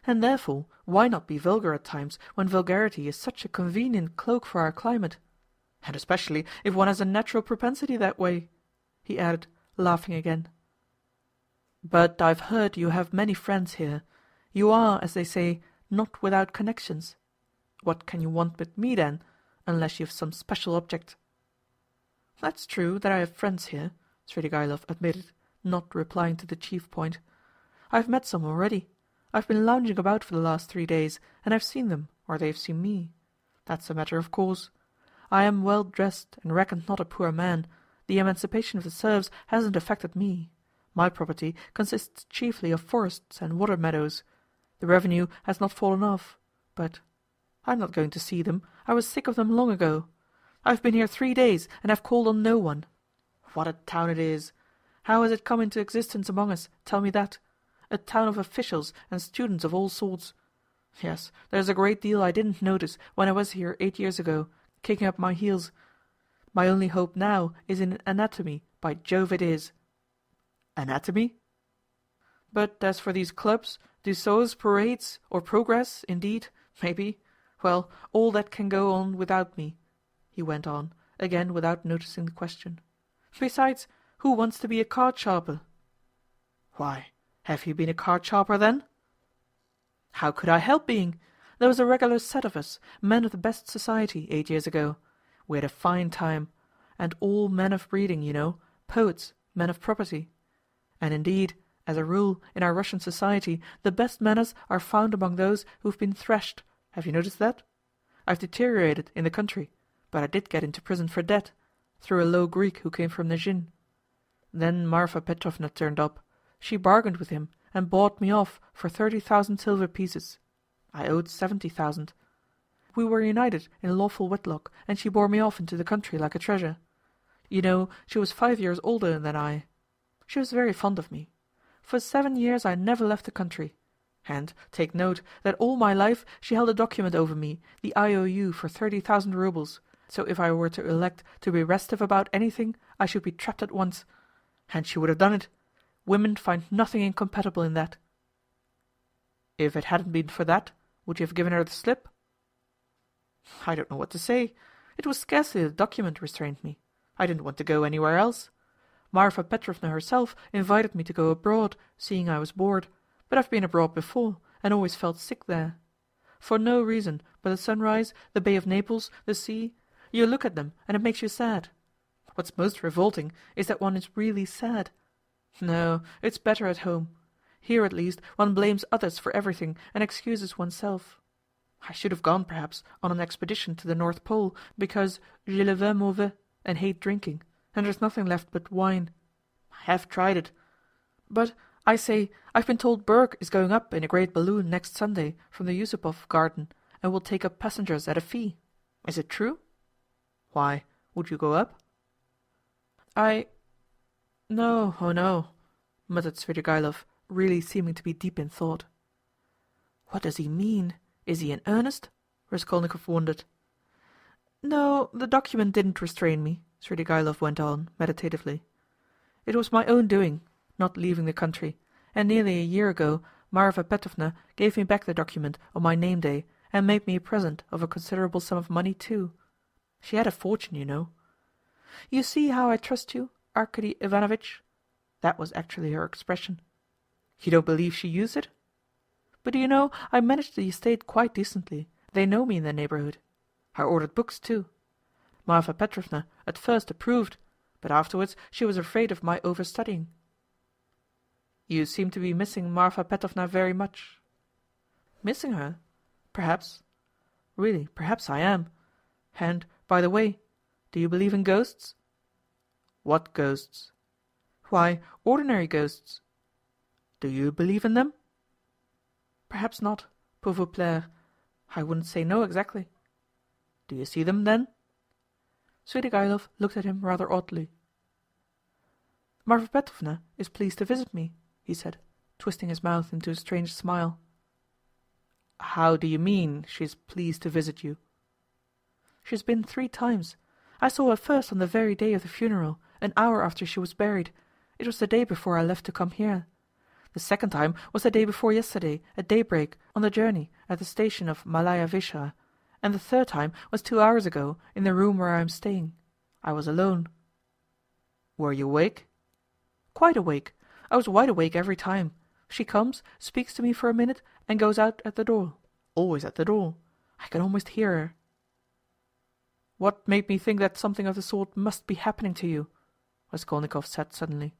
And therefore, why not be vulgar at times when vulgarity is such a convenient cloak for our climate? And especially if one has a natural propensity that way, he added, laughing again. But I've heard you have many friends here. You are, as they say, not without connections. What can you want with me, then, unless you've some special object? That's true that I have friends here, Svidrigaïlov admitted, not replying to the chief point. I've met some already. I've been lounging about for the last 3 days, and I've seen them, or they've seen me. That's a matter of course. I am well dressed and reckoned not a poor man. The emancipation of the serfs hasn't affected me. My property consists chiefly of forests and water meadows. The revenue has not fallen off, but I'm not going to see them. I was sick of them long ago. I've been here 3 days and have called on no one. What a town it is! How has it come into existence among us, tell me that? A town of officials and students of all sorts. Yes, there's a great deal I didn't notice when I was here 8 years ago, kicking up my heels. My only hope now is in anatomy, by Jove it is. Anatomy? But as for these clubs, Dussault's parades, or progress, indeed, maybe, well, all that can go on without me, he went on, again without noticing the question. Besides, who wants to be a card sharper? Why, have you been a card sharper then? How could I help being? There was a regular set of us, men of the best society, 8 years ago. We had a fine time, and all men of breeding, you know, poets, men of property. And indeed, as a rule, in our Russian society, the best manners are found among those who've been thrashed. Have you noticed that? I've deteriorated in the country, but I did get into prison for debt, through a low Greek who came from Nezhin. Then Marfa Petrovna turned up. She bargained with him and bought me off for 30,000 silver pieces. I owed 70,000. We were united in lawful wedlock, and she bore me off into the country like a treasure. You know, she was 5 years older than I. She was very fond of me. For 7 years I never left the country. And, take note, that all my life she held a document over me, the IOU for 30,000 roubles, so if I were to elect to be restive about anything, I should be trapped at once. And she would have done it. Women find nothing incompatible in that. If it hadn't been for that, would you have given her the slip? I don't know what to say. It was scarcely the document restrained me. I didn't want to go anywhere else. Marfa Petrovna herself invited me to go abroad, seeing I was bored, but I've been abroad before, and always felt sick there. For no reason but the sunrise, the Bay of Naples, the sea. You look at them, and it makes you sad. What's most revolting is that one is really sad. No, it's better at home. Here, at least, one blames others for everything and excuses oneself. I should have gone, perhaps, on an expedition to the North Pole, because j'ai le vin mauvais and hate drinking, and there's nothing left but wine. I have tried it. But, I say, I've been told Berg is going up in a great balloon next Sunday from the Yusupov garden, and will take up passengers at a fee. Is it true? Why, would you go up? No, oh no, muttered Svidrigaïlov, really seeming to be deep in thought. What does he mean? Is he in earnest? Raskolnikov wondered. No, the document didn't restrain me, Svidrigaïlov went on, meditatively. It was my own doing, not leaving the country, and nearly a year ago Marfa Petrovna gave me back the document on my name-day and made me a present of a considerable sum of money too. She had a fortune, you know. You see how I trust you, Arkady Ivanovitch? That was actually her expression. You don't believe she used it? But do you know, I managed the estate quite decently. They know me in the neighborhood. I ordered books too. Marfa Petrovna at first approved, but afterwards she was afraid of my overstudying. You seem to be missing Marfa Petrovna very much. Missing her? Perhaps. Really, perhaps I am. And, by the way, do you believe in ghosts? What ghosts? Why, ordinary ghosts. Do you believe in them? Perhaps not, pour vous plaire. I wouldn't say no exactly. Do you see them, then? Svidrigaïlov looked at him rather oddly. Marfa Petrovna is pleased to visit me, he said, twisting his mouth into a strange smile. How do you mean, she is pleased to visit you? She has been 3 times. I saw her first on the very day of the funeral, an hour after she was buried. It was the day before I left to come here. The second time was the day before yesterday, at daybreak, on the journey, at the station of Malaya Vishra, and the third time was 2 hours ago, in the room where I am staying. I was alone. Were you awake? Quite awake. I was wide awake every time. She comes, speaks to me for a minute, and goes out at the door. Always at the door. I can almost hear her. What made me think that something of the sort must be happening to you? Raskolnikov said suddenly.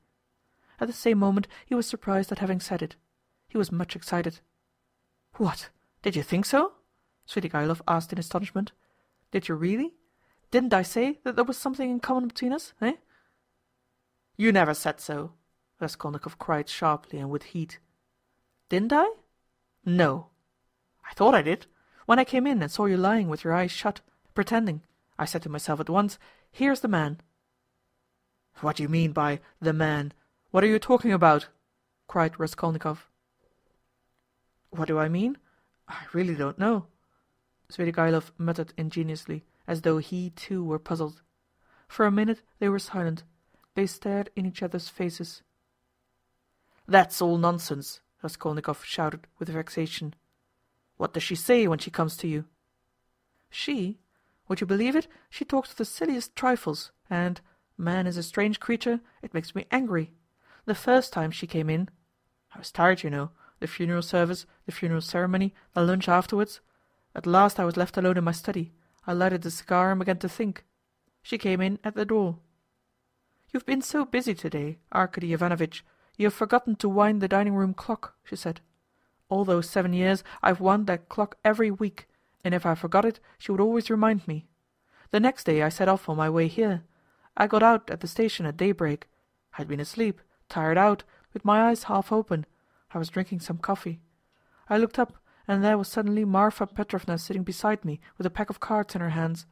At the same moment he was surprised at having said it. He was much excited. What? Did you think so? Svidrigaïlov asked in astonishment. Did you really? Didn't I say that there was something in common between us, eh? You never said so, Raskolnikov cried sharply and with heat. Didn't I? No. I thought I did. When I came in and saw you lying with your eyes shut, pretending, I said to myself at once, here's the man. What do you mean by the man? What are you talking about? Cried Raskolnikov. What do I mean? I really don't know. Svidrigaïlov muttered ingeniously, as though he too were puzzled. For a minute they were silent. They stared in each other's faces. That's all nonsense, Raskolnikov shouted with vexation. What does she say when she comes to you? She? Would you believe it? She talks of the silliest trifles, and, man is a strange creature, it makes me angry. The first time she came in, I was tired, you know, the funeral service, the funeral ceremony, the lunch afterwards. At last I was left alone in my study. I lighted a cigar and began to think. She came in at the door. You've been so busy today, Arkady Ivanovitch, you have forgotten to wind the dining-room clock, she said. All those 7 years I've wound that clock every week, and if I forgot it, she would always remind me. The next day I set off on my way here. I got out at the station at daybreak. I had been asleep, tired out, with my eyes half open. I was drinking some coffee. I looked up, and there was suddenly Marfa Petrovna sitting beside me with a pack of cards in her hands.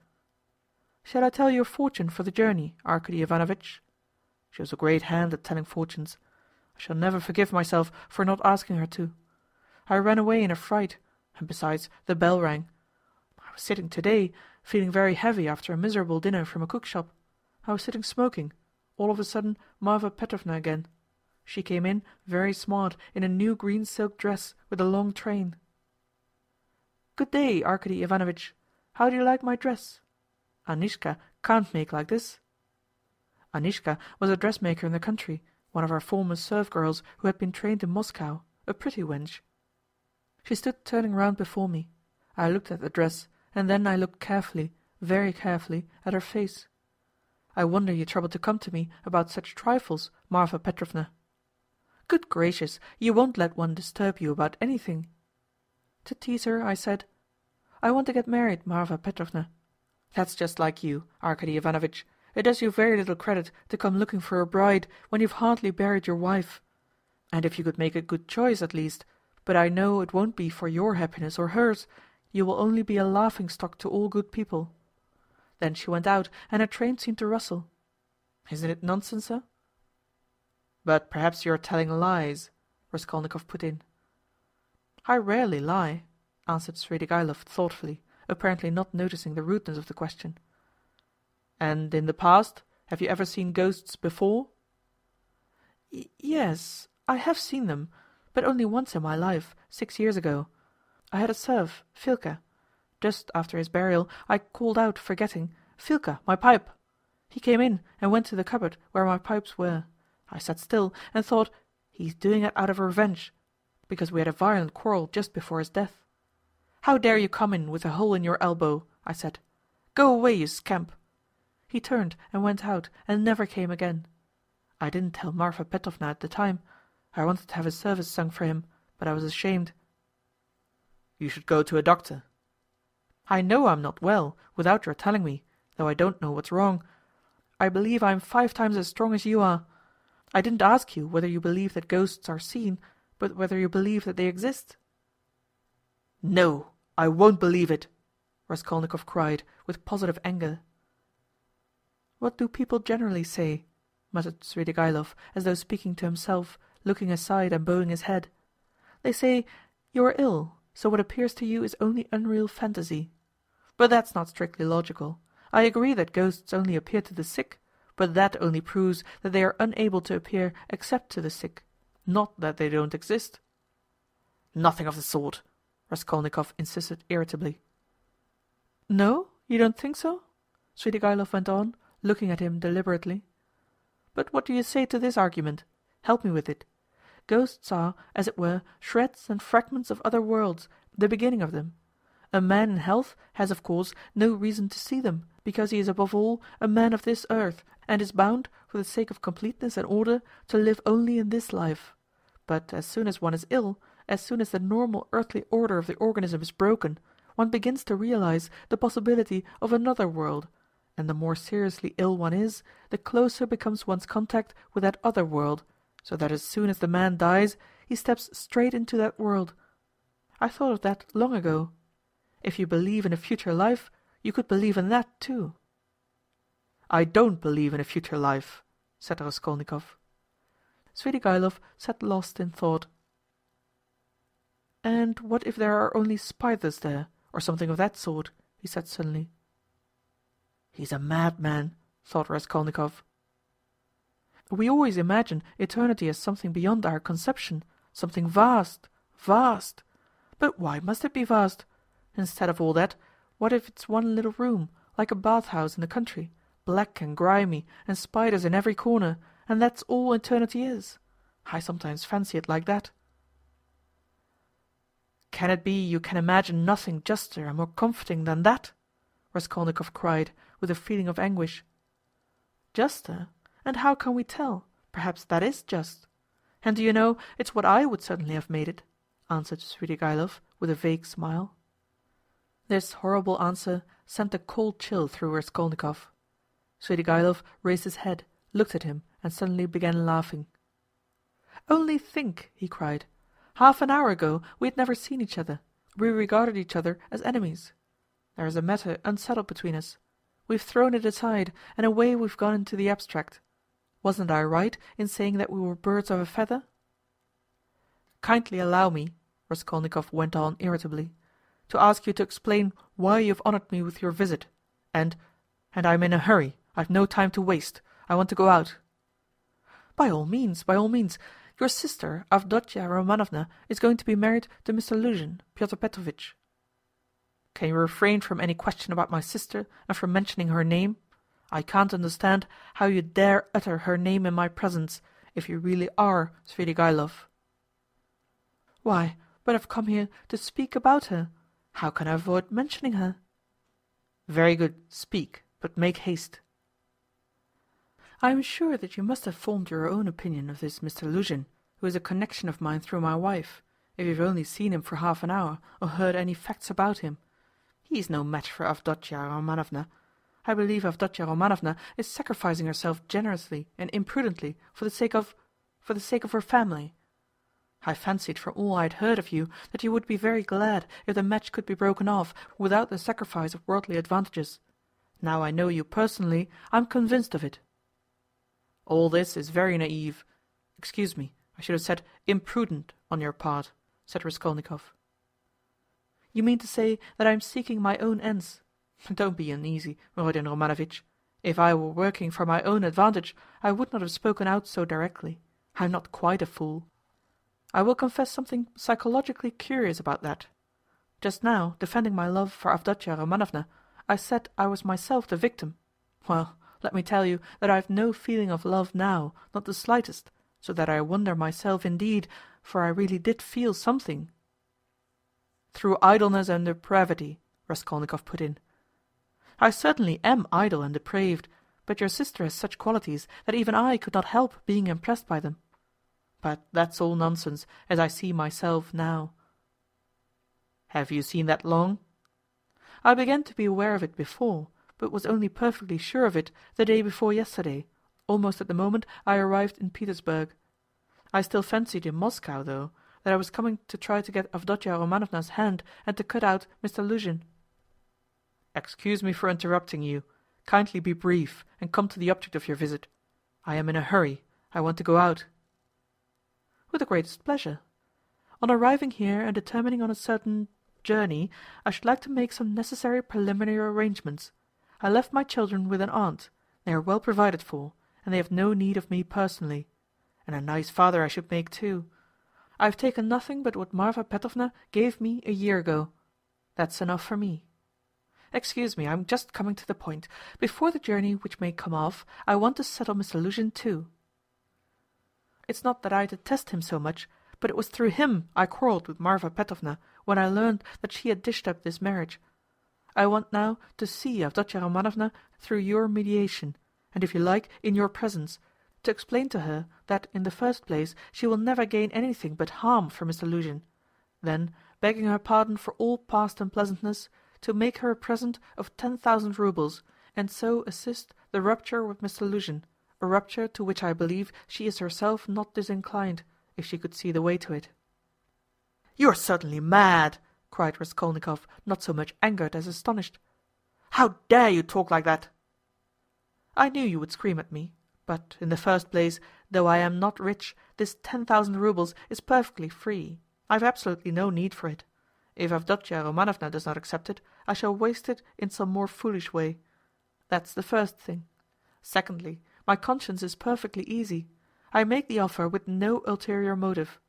Shall I tell your fortune for the journey, Arkady Ivanovitch? She was a great hand at telling fortunes. I shall never forgive myself for not asking her to. I ran away in a fright, and besides, the bell rang. I was sitting today, feeling very heavy after a miserable dinner from a cook-shop. I was sitting smoking. All of a sudden, Marfa Petrovna again. She came in, very smart, in a new green silk dress with a long train. Good day, Arkady Ivanovitch. How do you like my dress? Anishka can't make like this. Anishka was a dressmaker in the country, one of our former serf girls who had been trained in Moscow, a pretty wench. She stood turning round before me. I looked at the dress, and then I looked carefully, very carefully, at her face. I wonder you troubled to come to me about such trifles, Marfa Petrovna. Good gracious, you won't let one disturb you about anything. To tease her, I said, I want to get married, Marfa Petrovna. That's just like you, Arkady Ivanovitch. It does you very little credit to come looking for a bride when you've hardly buried your wife. And if you could make a good choice at least, but I know it won't be for your happiness or hers, you will only be a laughing-stock to all good people. Then she went out, and her train seemed to rustle. Isn't it nonsense, sir? But perhaps you are telling lies, Raskolnikov put in. I rarely lie, answered Svidrigaïlov thoughtfully, apparently not noticing the rudeness of the question. And in the past, have you ever seen ghosts before? Yes, I have seen them, but only once in my life, 6 years ago. I had a serf, Filka. Just after his burial, I called out, forgetting, Filka, my pipe! He came in and went to the cupboard where my pipes were. I sat still and thought, he's doing it out of revenge, because we had a violent quarrel just before his death. How dare you come in with a hole in your elbow? I said. Go away, you scamp! He turned and went out and never came again. I didn't tell Marfa Petrovna at the time. I wanted to have a service sung for him, but I was ashamed. You should go to a doctor. I know I'm not well, without your telling me, though I don't know what's wrong. I believe I'm 5 times as strong as you are. I didn't ask you whether you believe that ghosts are seen, but whether you believe that they exist. No, I won't believe it, Raskolnikov cried, with positive anger. What do people generally say? Muttered Svidrigaïlov, as though speaking to himself, looking aside and bowing his head. They say, you are ill, so what appears to you is only unreal fantasy. But that's not strictly logical. I agree that ghosts only appear to the sick, but that only proves that they are unable to appear except to the sick, not that they don't exist." "Nothing of the sort," Raskolnikov insisted irritably. "No, you don't think so?" Svidrigaïlov went on, looking at him deliberately. "But what do you say to this argument? Help me with it. Ghosts are, as it were, shreds and fragments of other worlds, the beginning of them. A man in health has, of course, no reason to see them, because he is above all a man of this earth, and is bound, for the sake of completeness and order, to live only in this life. But as soon as one is ill, as soon as the normal earthly order of the organism is broken, one begins to realize the possibility of another world, and the more seriously ill one is, the closer becomes one's contact with that other world, so that as soon as the man dies, he steps straight into that world. I thought of that long ago. If you believe in a future life, you could believe in that too." "I don't believe in a future life," said Raskolnikov. Svidrigaïlov sat lost in thought. "And what if there are only spiders there, or something of that sort?" he said suddenly. "He's a madman," thought Raskolnikov. "We always imagine eternity as something beyond our conception, something vast, vast. But why must it be vast? Instead of all that, what if it's one little room, like a bath-house in the country, black and grimy, and spiders in every corner, and that's all eternity is? I sometimes fancy it like that." "Can it be you can imagine nothing juster and more comforting than that?" Raskolnikov cried, with a feeling of anguish. "Juster? And how can we tell? Perhaps that is just. And do you know, it's what I would certainly have made it," answered Svidrigaïlov, with a vague smile. This horrible answer sent a cold chill through Raskolnikov. Svidrigaïlov raised his head, looked at him, and suddenly began laughing. "Only think," he cried. "Half an hour ago we had never seen each other. We regarded each other as enemies. There is a matter unsettled between us. We've thrown it aside, and away we've gone into the abstract. Wasn't I right in saying that we were birds of a feather?" "Kindly allow me," Raskolnikov went on irritably, "to ask you to explain why you have honored me with your visit. And I'm in a hurry. I've no time to waste. I want to go out." By all means, by all means. Your sister, Avdotya Romanovna, is going to be married to Mr. Luzhin, Pyotr Petrovitch." "Can you refrain from any question about my sister, and from mentioning her name? I can't understand how you dare utter her name in my presence, if you really are Svidrigaïlov." "Why, but I've come here to speak about her. How can I avoid mentioning her?" "Very good, speak, but make haste." "I am sure that you must have formed your own opinion of this Mr. Luzhin, who is a connection of mine through my wife, if you've only seen him for half an hour, or heard any facts about him. He is no match for Avdotya Romanovna. I believe Avdotya Romanovna is sacrificing herself generously and imprudently for the sake of her family. I fancied from all I had heard of you that you would be very glad if the match could be broken off without the sacrifice of worldly advantages. Now I know you personally, I'm convinced of it." "All this is very naive. Excuse me, I should have said imprudent on your part," said Raskolnikov. "You mean to say that I am seeking my own ends? Don't be uneasy, Rhode Romanovitch. If I were working for my own advantage, I would not have spoken out so directly. I'm not quite a fool. I will confess something psychologically curious about that. Just now, defending my love for Avdotya Romanovna, I said I was myself the victim. Well, let me tell you that I have no feeling of love now, not the slightest, so that I wonder myself indeed, for I really did feel something." "Through idleness and depravity," Raskolnikov put in. "I certainly am idle and depraved, but your sister has such qualities that even I could not help being impressed by them. But that's all nonsense, as I see myself now." "Have you seen that long?" "I began to be aware of it before, but was only perfectly sure of it the day before yesterday, almost at the moment I arrived in Petersburg. I still fancied in Moscow, though, that I was coming to try to get Avdotya Romanovna's hand and to cut out Mr. Luzhin." "Excuse me for interrupting you. Kindly be brief, and come to the object of your visit. I am in a hurry. I want to go out." "With the greatest pleasure. On arriving here and determining on a certain journey, I should like to make some necessary preliminary arrangements. I left my children with an aunt. They are well provided for, and they have no need of me personally. And a nice father I should make too. I have taken nothing but what Marfa Petrovna gave me a year ago. That's enough for me. Excuse me, I'm just coming to the point. Before the journey which may come off, I want to settle Mr. Luzhin too. It's not that I detest him so much, but it was through him I quarrelled with Marfa Petrovna when I learned that she had dished up this marriage. I want now to see Avdotya Romanovna through your mediation, and if you like, in your presence, to explain to her that in the first place she will never gain anything but harm from Mr. Luzhin, then, begging her pardon for all past unpleasantness, to make her a present of 10,000 roubles, and so assist the rupture with Mr. Luzhin, a rupture to which I believe she is herself not disinclined, if she could see the way to it. "You are certainly mad!" cried Raskolnikov, not so much angered as astonished. "How dare you talk like that?" "I knew you would scream at me. But, in the first place, though I am not rich, this 10,000 roubles is perfectly free. I have absolutely no need for it. If Avdotya Romanovna does not accept it, I shall waste it in some more foolish way. That's the first thing. Secondly, my conscience is perfectly easy. I make the offer with no ulterior motive.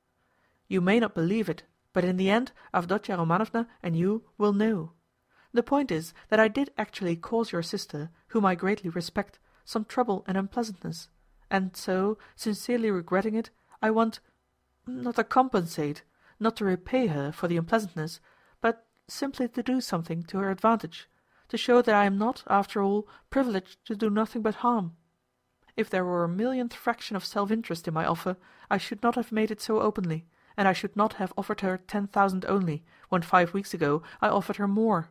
You may not believe it, but in the end Avdotya Romanovna and you will know. The point is that I did actually cause your sister, whom I greatly respect, some trouble and unpleasantness, and so, sincerely regretting it, I want, not to compensate, not to repay her for the unpleasantness, but simply to do something to her advantage, to show that I am not, after all, privileged to do nothing but harm. If there were a millionth fraction of self-interest in my offer, I should not have made it so openly, and I should not have offered her 10,000 only, when 5 weeks ago I offered her more.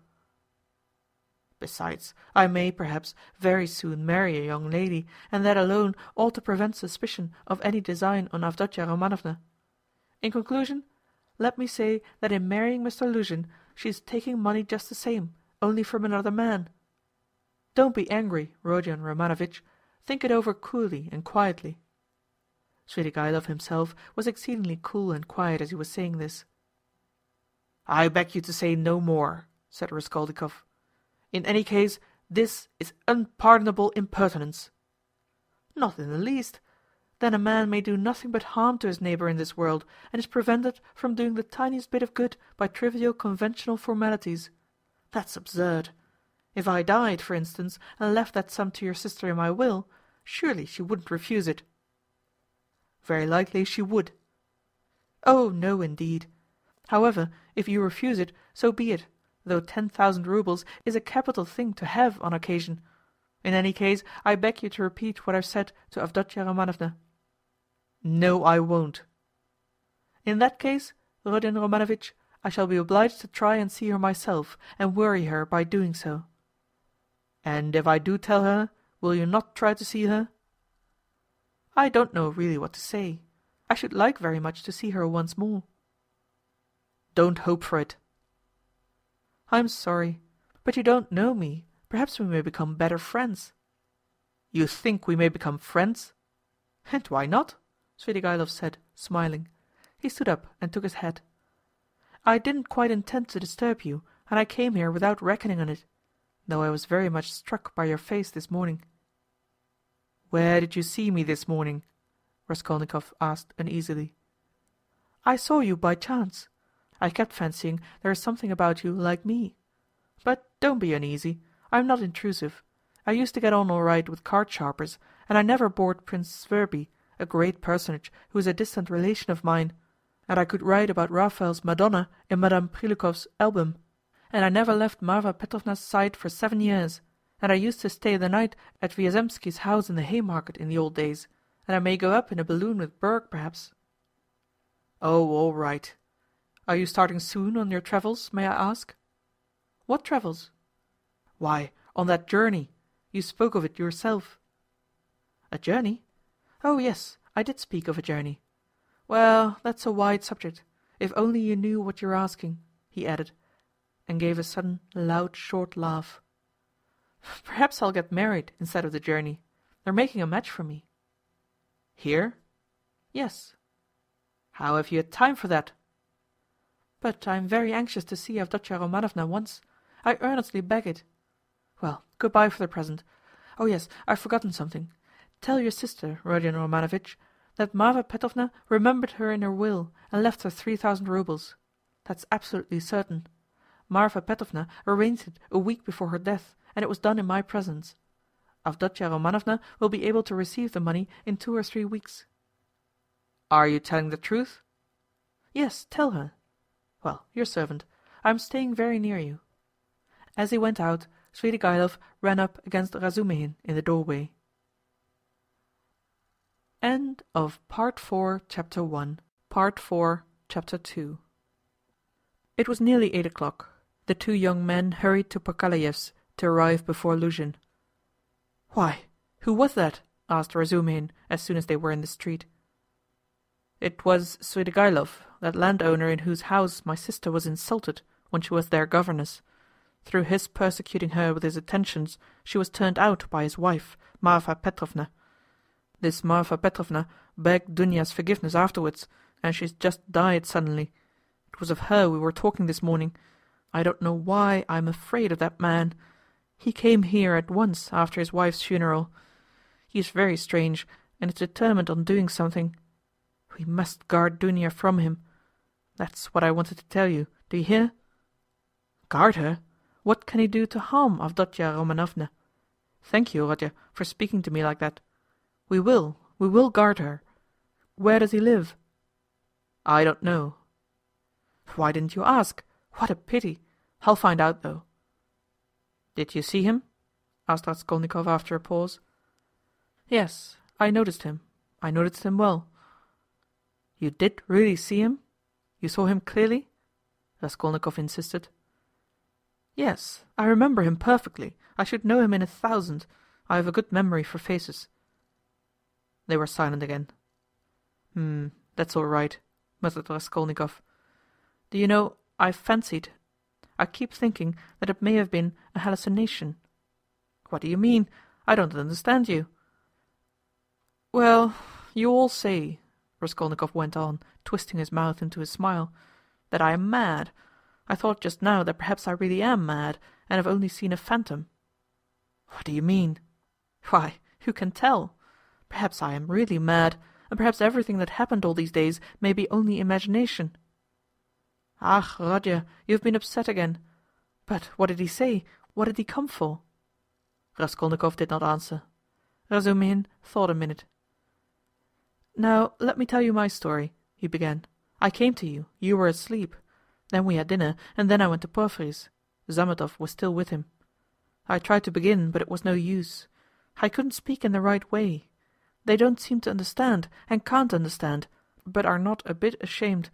Besides, I may, perhaps, very soon marry a young lady, and that alone ought to prevent suspicion of any design on Avdotya Romanovna. In conclusion, let me say that in marrying Mr. Luzhin she is taking money just the same, only from another man. Don't be angry, Rodion Romanovitch. Think it over coolly and quietly." Svidrigaïlov himself was exceedingly cool and quiet as he was saying this. "I beg you to say no more," said Raskolnikov. "In any case, this is unpardonable impertinence." "Not in the least. Then a man may do nothing but harm to his neighbor in this world, and is prevented from doing the tiniest bit of good by trivial conventional formalities. That's absurd. If I died, for instance, and left that sum to your sister in my will, surely she wouldn't refuse it." "Very likely she would." "Oh, no, indeed. However, if you refuse it, so be it, though 10,000 roubles is a capital thing to have on occasion. In any case, I beg you to repeat what I've said to Avdotya Romanovna." "No, I won't." "In that case, Rodion Romanovitch, I shall be obliged to try and see her myself, and worry her by doing so." "And if I do tell her, will you not try to see her?" "I don't know really what to say. I should like very much to see her once more." "Don't hope for it." "I'm sorry, but you don't know me. Perhaps we may become better friends." "You think we may become friends?" "And why not?" Svidrigaïlov said, smiling. He stood up and took his hat. "I didn't quite intend to disturb you, and I came here without reckoning on it, though I was very much struck by your face this morning." "Where did you see me this morning?" Raskolnikov asked uneasily. "I saw you by chance. I kept fancying there is something about you like me. But don't be uneasy, I am not intrusive. I used to get on all right with card sharpers, and I never bored Prince Sverby, a great personage who is a distant relation of mine, and I could write about Raphael's Madonna in Madame Prilukov's album, and I never left Marfa Petrovna's side for 7 years, and I used to stay the night at Wiazemsky's house in the Haymarket in the old days, and I may go up in a balloon with Berg, perhaps." "Oh, all right. Are you starting soon on your travels, may I ask?" "What travels?" "Why, on that journey. You spoke of it yourself." "A journey? Oh, yes, I did speak of a journey. Well, that's a wide subject. If only you knew what you're asking," he added, and gave a sudden loud short laugh. "Perhaps I'll get married instead of the journey. They're making a match for me." "Here?" "Yes." "How have you had time for that?" "But I am very anxious to see Avdotya Romanovna once. I earnestly beg it. Well, good-bye for the present. Oh yes, I've forgotten something. Tell your sister, Rodion Romanovitch, that Mava Petrovna remembered her in her will and left her 3,000 roubles. That's absolutely certain. Marfa Petrovna arranged it a week before her death, and it was done in my presence. Avdotya Romanovna will be able to receive the money in 2 or 3 weeks. Are you telling the truth? Yes, tell her. Well, your servant. I am staying very near you. As he went out, Svidrigaïlov ran up against Razumihin in the doorway. End of Part 4, Chapter 1. Part 4, Chapter 2. It was nearly 8 o'clock. The two young men hurried to Pokalayev's to arrive before Luzhin. "Why, who was that?" asked Razumihin as soon as they were in the street. "It was Svidrigaïlov, that landowner in whose house my sister was insulted when she was their governess. Through his persecuting her with his attentions, she was turned out by his wife, Marfa Petrovna. This Marfa Petrovna begged Dunya's forgiveness afterwards, and she's just died suddenly. It was of her we were talking this morning. I don't know why I'm afraid of that man. He came here at once after his wife's funeral. He is very strange, and is determined on doing something. We must guard Dunya from him. That's what I wanted to tell you. Do you hear?" "Guard her? What can he do to harm Avdotya Romanovna? Thank you, Rodya, for speaking to me like that. We will guard her. Where does he live?" "I don't know." "Why didn't you ask? What a pity! I'll find out, though." "Did you see him?" asked Raskolnikov after a pause. "Yes, I noticed him. I noticed him well." "You did really see him? You saw him clearly?" Raskolnikov insisted. "Yes, I remember him perfectly. I should know him in 1,000. I have a good memory for faces." They were silent again. That's all right," muttered Raskolnikov. "Do you know, I keep thinking that it may have been a hallucination." "What do you mean? I don't understand you." "Well, you all say," Raskolnikov went on, twisting his mouth into a smile, "that I am mad. I thought just now that perhaps I really am mad, and have only seen a phantom." "What do you mean?" "Why, who can tell? Perhaps I am really mad, and perhaps everything that happened all these days may be only imagination." "Ah, Rodya, you have been upset again. But what did he say? What did he come for?" Raskolnikov did not answer. Razumihin thought a minute. "Now let me tell you my story," he began. "I came to you, you were asleep. Then we had dinner, and then I went to Porfiry's. Zametov was still with him. I tried to begin, but it was no use. I couldn't speak in the right way. They don't seem to understand, and can't understand, but are not a bit ashamed.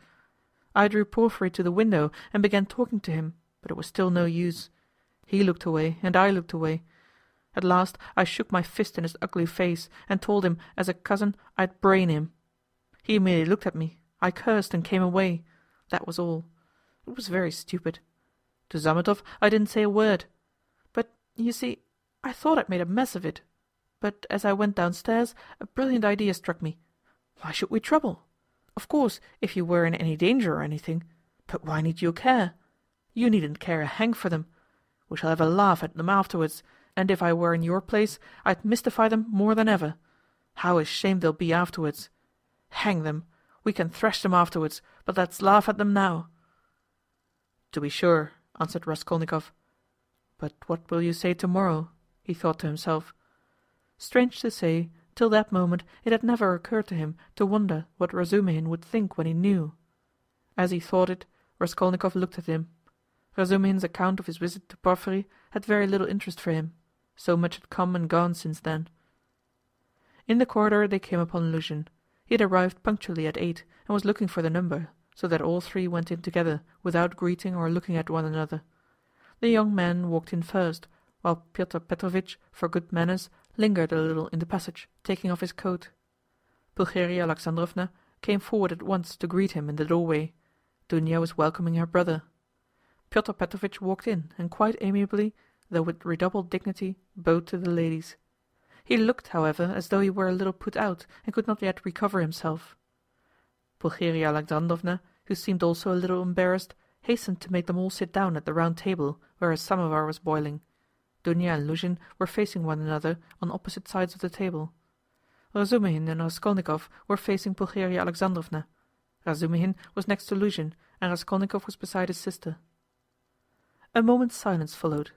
I drew Porfiry to the window and began talking to him, but it was still no use. He looked away, and I looked away. At last I shook my fist in his ugly face, and told him, as a cousin, I'd brain him. He immediately looked at me. I cursed and came away. That was all. It was very stupid. To Zametov I didn't say a word. But, you see, I thought I'd made a mess of it. But as I went downstairs, a brilliant idea struck me. Why should we trouble? Of course, if you were in any danger or anything. But why need you care? You needn't care a hang for them. We shall have a laugh at them afterwards, and if I were in your place, I'd mystify them more than ever. How ashamed they'll be afterwards. Hang them! We can thrash them afterwards, but let's laugh at them now." "To be sure," answered Raskolnikov. "But what will you say tomorrow?" he thought to himself. Strange to say, till that moment it had never occurred to him to wonder what Razumihin would think when he knew. As he thought it, Raskolnikov looked at him. Razumihin's account of his visit to Porfiry had very little interest for him. So much had come and gone since then. In the corridor they came upon Luzhin. He had arrived punctually at 8 and was looking for the number, so that all three went in together without greeting or looking at one another. The young man walked in first, while Pyotr Petrovitch, for good manners, lingered a little in the passage, taking off his coat. Pulcheria Alexandrovna came forward at once to greet him in the doorway. Dunya was welcoming her brother. Pyotr Petrovitch walked in and quite amiably, though with redoubled dignity, bowed to the ladies. He looked, however, as though he were a little put out and could not yet recover himself. Pulcheria Alexandrovna, who seemed also a little embarrassed, hastened to make them all sit down at the round table where a samovar was boiling. Dunya and Luzhin were facing one another on opposite sides of the table. Razumihin and Raskolnikov were facing Pulcheria Alexandrovna. Razumihin was next to Luzhin, and Raskolnikov was beside his sister. A moment's silence followed.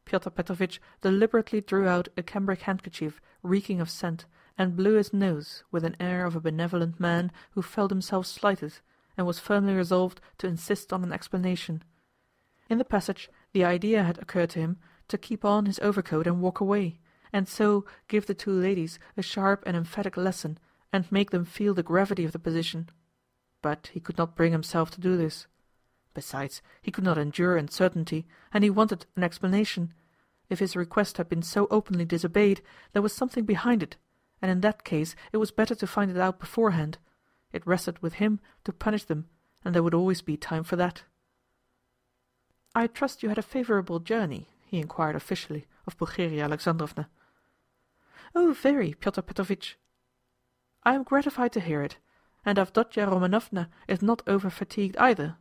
Pyotr Petrovitch deliberately drew out a cambric handkerchief reeking of scent, and blew his nose with an air of a benevolent man who felt himself slighted, and was firmly resolved to insist on an explanation. In the passage the idea had occurred to him to keep on his overcoat and walk away, and so give the two ladies a sharp and emphatic lesson, and make them feel the gravity of the position. But he could not bring himself to do this. Besides, he could not endure uncertainty, and he wanted an explanation. If his request had been so openly disobeyed, there was something behind it, and in that case it was better to find it out beforehand. It rested with him to punish them, and there would always be time for that. "I trust you had a favorable journey?" he inquired officially of Pulcheria Alexandrovna. "Oh, very, Pyotr Petrovitch." "I am gratified to hear it, and Avdotya Romanovna is not over-fatigued either."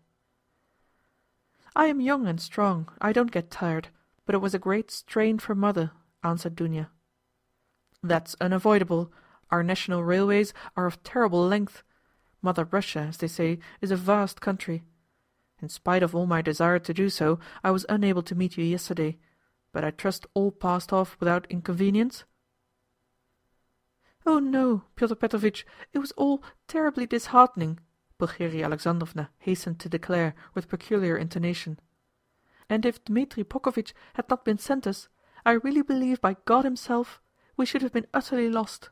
"I am young and strong, I don't get tired, but it was a great strain for mother," answered Dunya. "That's unavoidable. Our national railways are of terrible length. Mother Russia, as they say, is a vast country. In spite of all my desire to do so, I was unable to meet you yesterday, but I trust all passed off without inconvenience?" "Oh no, Pyotr Petrovitch, it was all terribly disheartening," Pulcheria Alexandrovna hastened to declare with peculiar intonation. "And if Dmitri Prokofitch had not been sent us, I really believe by God himself we should have been utterly lost.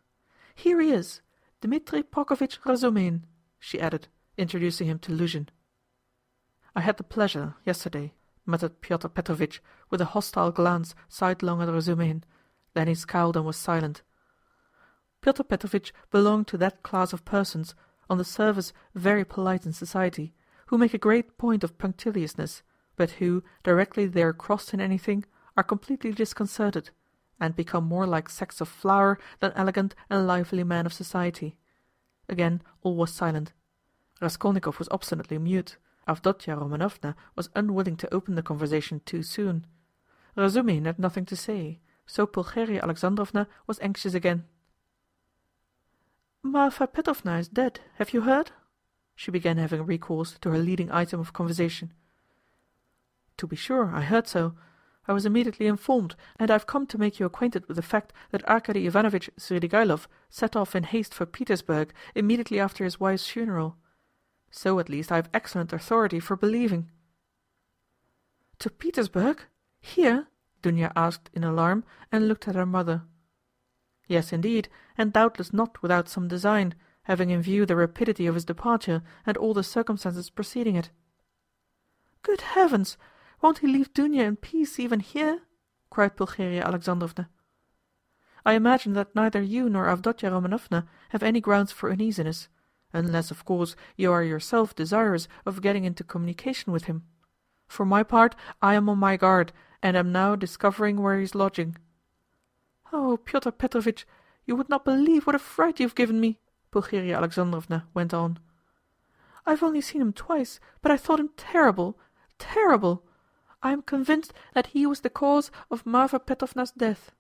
Here he is, Dmitri Prokofitch Razumihin," she added, introducing him to Luzhin. "I had the pleasure, yesterday," muttered Pyotr Petrovitch, with a hostile glance sidelong at Razumihin. Then he scowled and was silent. Pyotr Petrovitch belonged to that class of persons, on the surface very polite in society, who make a great point of punctiliousness, but who, directly they are crossed in anything, are completely disconcerted, and become more like sacks of flour than elegant and lively men of society. Again all was silent. Raskolnikov was obstinately mute. Avdotya Romanovna was unwilling to open the conversation too soon. Razumihin had nothing to say, so Pulcheria Alexandrovna was anxious again. "Marfa Petrovna is dead, have you heard?" She began having recourse to her leading item of conversation. "To be sure, I heard so. I was immediately informed, and I have come to make you acquainted with the fact that Arkady Ivanovitch Svidrigaïlov set off in haste for Petersburg immediately after his wife's funeral. So at least I have excellent authority for believing." "To Petersburg? Here?" Dunya asked in alarm, and looked at her mother. "Yes, indeed, and doubtless not without some design, having in view the rapidity of his departure and all the circumstances preceding it." "Good heavens! Won't he leave Dunya in peace even here?" cried Pulcheria Alexandrovna. "I imagine that neither you nor Avdotya Romanovna have any grounds for uneasiness, unless, of course, you are yourself desirous of getting into communication with him. For my part, I am on my guard, and am now discovering where he is lodging." "Oh, Pyotr Petrovitch, you would not believe what a fright you have given me," Pulcheria Alexandrovna went on. "I have only seen him twice, but I thought him terrible, terrible. I am convinced that he was the cause of Marfa Petrovna's death."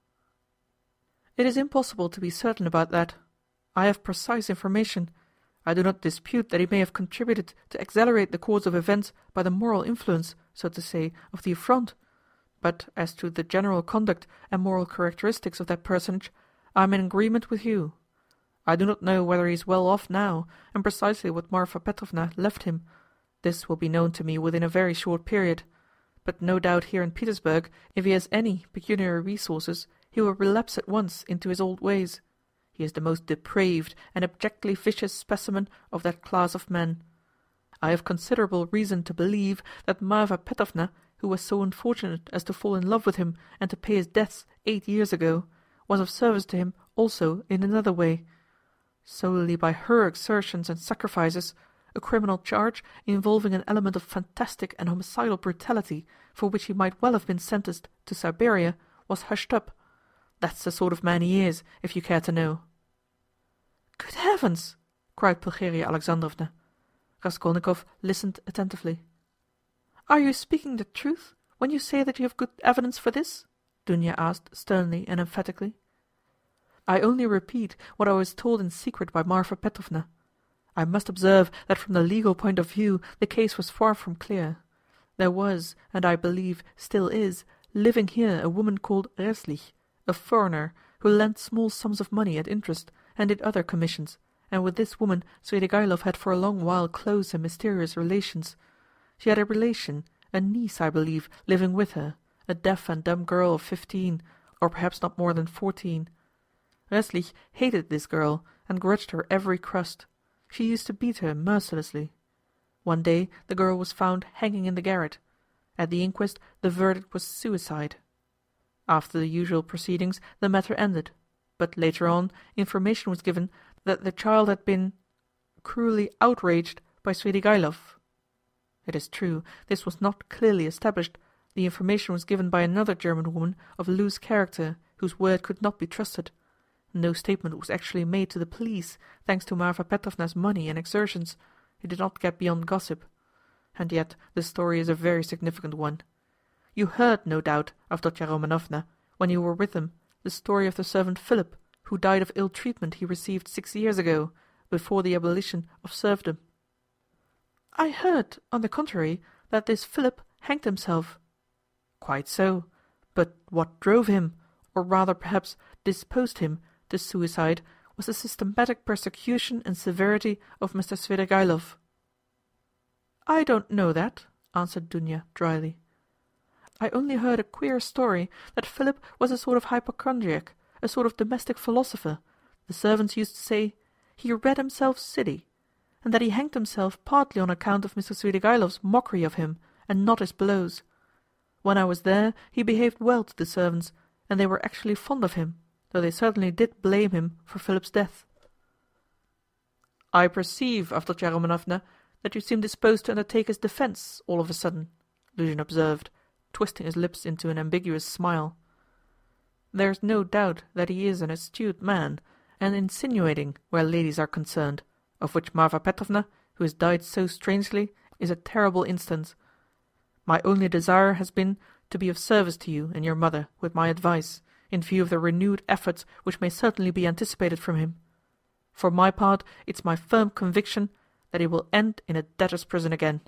"It is impossible to be certain about that. I have precise information. I do not dispute that he may have contributed to accelerate the course of events by the moral influence, so to say, of the affront. But as to the general conduct and moral characteristics of that personage, I am in agreement with you. I do not know whether he is well off now, and precisely what Marfa Petrovna left him. This will be known to me within a very short period. But no doubt here in Petersburg, if he has any pecuniary resources, he will relapse at once into his old ways. He is the most depraved and abjectly vicious specimen of that class of men. I have considerable reason to believe that Marfa Petrovna, who was so unfortunate as to fall in love with him and to pay his debts 8 years ago, was of service to him also in another way. Solely by her exertions and sacrifices, a criminal charge involving an element of fantastic and homicidal brutality, for which he might well have been sentenced to Siberia, was hushed up. That's the sort of man he is, if you care to know." "Good heavens!" cried Pulcheria Alexandrovna. Raskolnikov listened attentively. "Are you speaking the truth when you say that you have good evidence for this?" Dunya asked sternly and emphatically. I only repeat what I was told in secret by Marfa Petrovna. I must observe that from the legal point of view the case was far from clear. There was, and I believe still is, living here a woman called Reslich, a foreigner, who lent small sums of money at interest and did other commissions, and with this woman Svidrigaïlov had for a long while close and mysterious relations. She had a relation, a niece, I believe, living with her, a deaf and dumb girl of 15, or perhaps not more than 14. Reslich hated this girl and grudged her every crust. She used to beat her mercilessly. One day the girl was found hanging in the garret. At the inquest the verdict was suicide. After the usual proceedings the matter ended, but later on information was given that the child had been cruelly outraged by Svidrigaïlov. It is true, this was not clearly established. The information was given by another German woman of loose character, whose word could not be trusted. No statement was actually made to the police, thanks to Marfa Petrovna's money and exertions. It did not get beyond gossip. And yet the story is a very significant one. You heard, no doubt, Avdotya Romanovna, when you were with them, the story of the servant Philip, who died of ill treatment he received 6 years ago, before the abolition of serfdom. I heard, on the contrary, that this Philip hanged himself. Quite so, but what drove him, or rather perhaps disposed him, to suicide was the systematic persecution and severity of Mr. Svidrigaïlov. I don't know that, answered Dunya dryly. I only heard a queer story that Philip was a sort of hypochondriac, a sort of domestic philosopher. The servants used to say, he read himself silly, and that he hanged himself partly on account of Mr. Svidrigaïlov's mockery of him, and not his blows. When I was there he behaved well to the servants, and they were actually fond of him, though they certainly did blame him for Philip's death. I perceive, Avdotya Romanovna, that you seem disposed to undertake his defence, all of a sudden, Luzhin observed, twisting his lips into an ambiguous smile. There is no doubt that he is an astute man, and insinuating where ladies are concerned, of which Marfa Petrovna, who has died so strangely, is a terrible instance. My only desire has been to be of service to you and your mother with my advice, in view of the renewed efforts which may certainly be anticipated from him. For my part, it's my firm conviction that he will end in a debtor's prison again.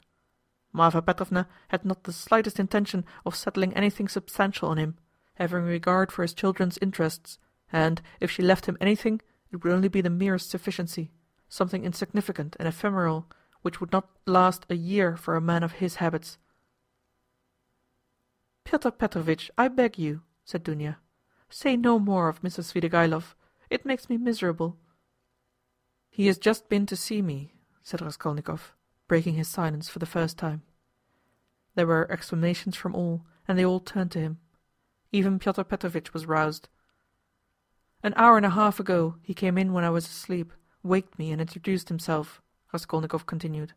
Marfa Petrovna had not the slightest intention of settling anything substantial on him, having regard for his children's interests, and, if she left him anything, it would only be the merest sufficiency, something insignificant and ephemeral, which would not last a year for a man of his habits. Pyotr Petrovitch, I beg you, said Dunya, say no more of Mr. Svidrigaïlov. It makes me miserable. He has just been to see me, said Raskolnikov, breaking his silence for the first time. There were exclamations from all, and they all turned to him. Even Pyotr Petrovitch was roused. An hour and a half ago he came in when I was asleep, waked me and introduced himself, Raskolnikov continued.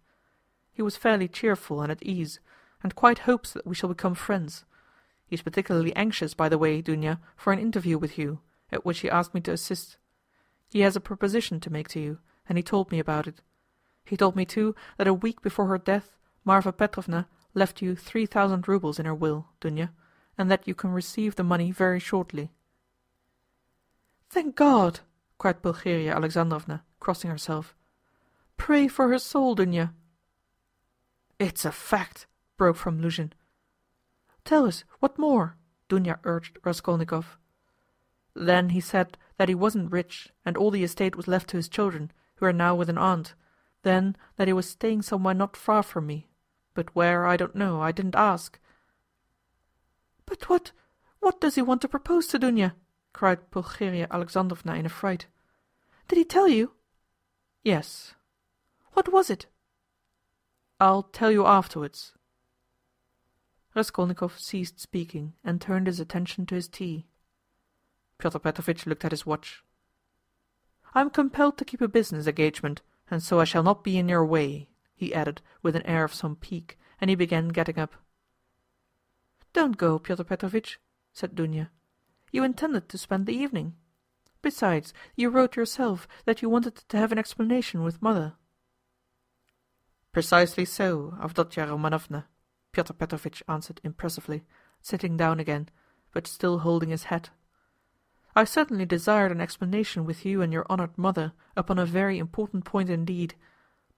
He was fairly cheerful and at ease, and quite hopes that we shall become friends. He is particularly anxious, by the way, Dunya, for an interview with you, at which he asked me to assist. He has a proposition to make to you, and he told me about it. He told me, too, that a week before her death, Marfa Petrovna left you 3,000 roubles in her will, Dunya, and that you can receive the money very shortly. Thank God! Cried Pulcheria Alexandrovna, crossing herself. Pray for her soul, Dunya. It's a fact, broke from Luzhin. Tell us, what more? Dunya urged Raskolnikov. Then he said that he wasn't rich, and all the estate was left to his children, who are now with an aunt. Then that he was staying somewhere not far from me, but where I don't know, I didn't ask. But what does he want to propose to Dunya? Cried Pulcheria Alexandrovna in a fright. Did he tell you? Yes. What was it? I'll tell you afterwards. Raskolnikov ceased speaking and turned his attention to his tea. Pyotr Petrovitch looked at his watch. I am compelled to keep a business engagement, and so I shall not be in your way, he added with an air of some pique, and he began getting up. Don't go, Pyotr Petrovitch, said Dunya. You intended to spend the evening. Besides, you wrote yourself that you wanted to have an explanation with mother. Precisely so, Avdotya Romanovna, Pyotr Petrovitch answered impressively, sitting down again, but still holding his hat. "I certainly desired an explanation with you and your honored mother upon a very important point indeed.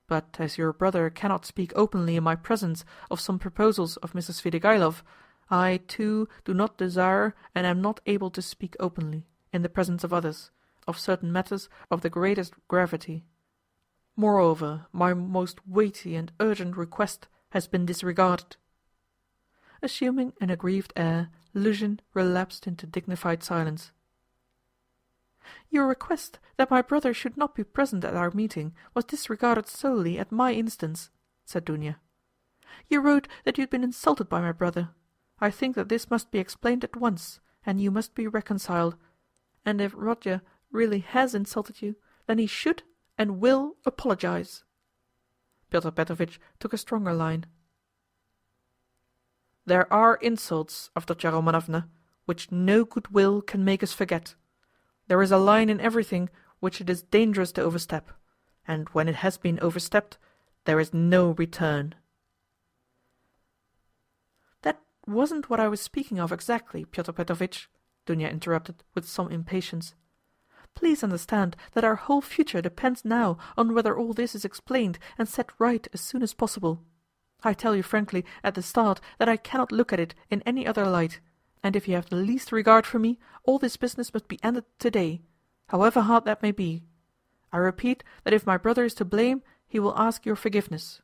But as your brother cannot speak openly in my presence of some proposals of Mrs. Svidrigaïlov, I, too, do not desire and am not able to speak openly, in the presence of others, of certain matters of the greatest gravity. Moreover, my most weighty and urgent request has been disregarded." Assuming an aggrieved air, Luzhin relapsed into dignified silence. "Your request that my brother should not be present at our meeting was disregarded solely at my instance," said Dunya. "You wrote that you had been insulted by my brother. I think that this must be explained at once, and you must be reconciled. And if Rhode really has insulted you, then he should and will apologize." Pyotr Petrovitch took a stronger line. "There are insults, Avdotya Romanovna, which no good will can make us forget. There is a line in everything which it is dangerous to overstep, and when it has been overstepped, there is no return." "That wasn't what I was speaking of exactly, Pyotr Petrovitch," Dunya interrupted with some impatience. "Please understand that our whole future depends now on whether all this is explained and set right as soon as possible. I tell you frankly at the start that I cannot look at it in any other light, and if you have the least regard for me, all this business must be ended today, however hard that may be. I repeat that if my brother is to blame, he will ask your forgiveness."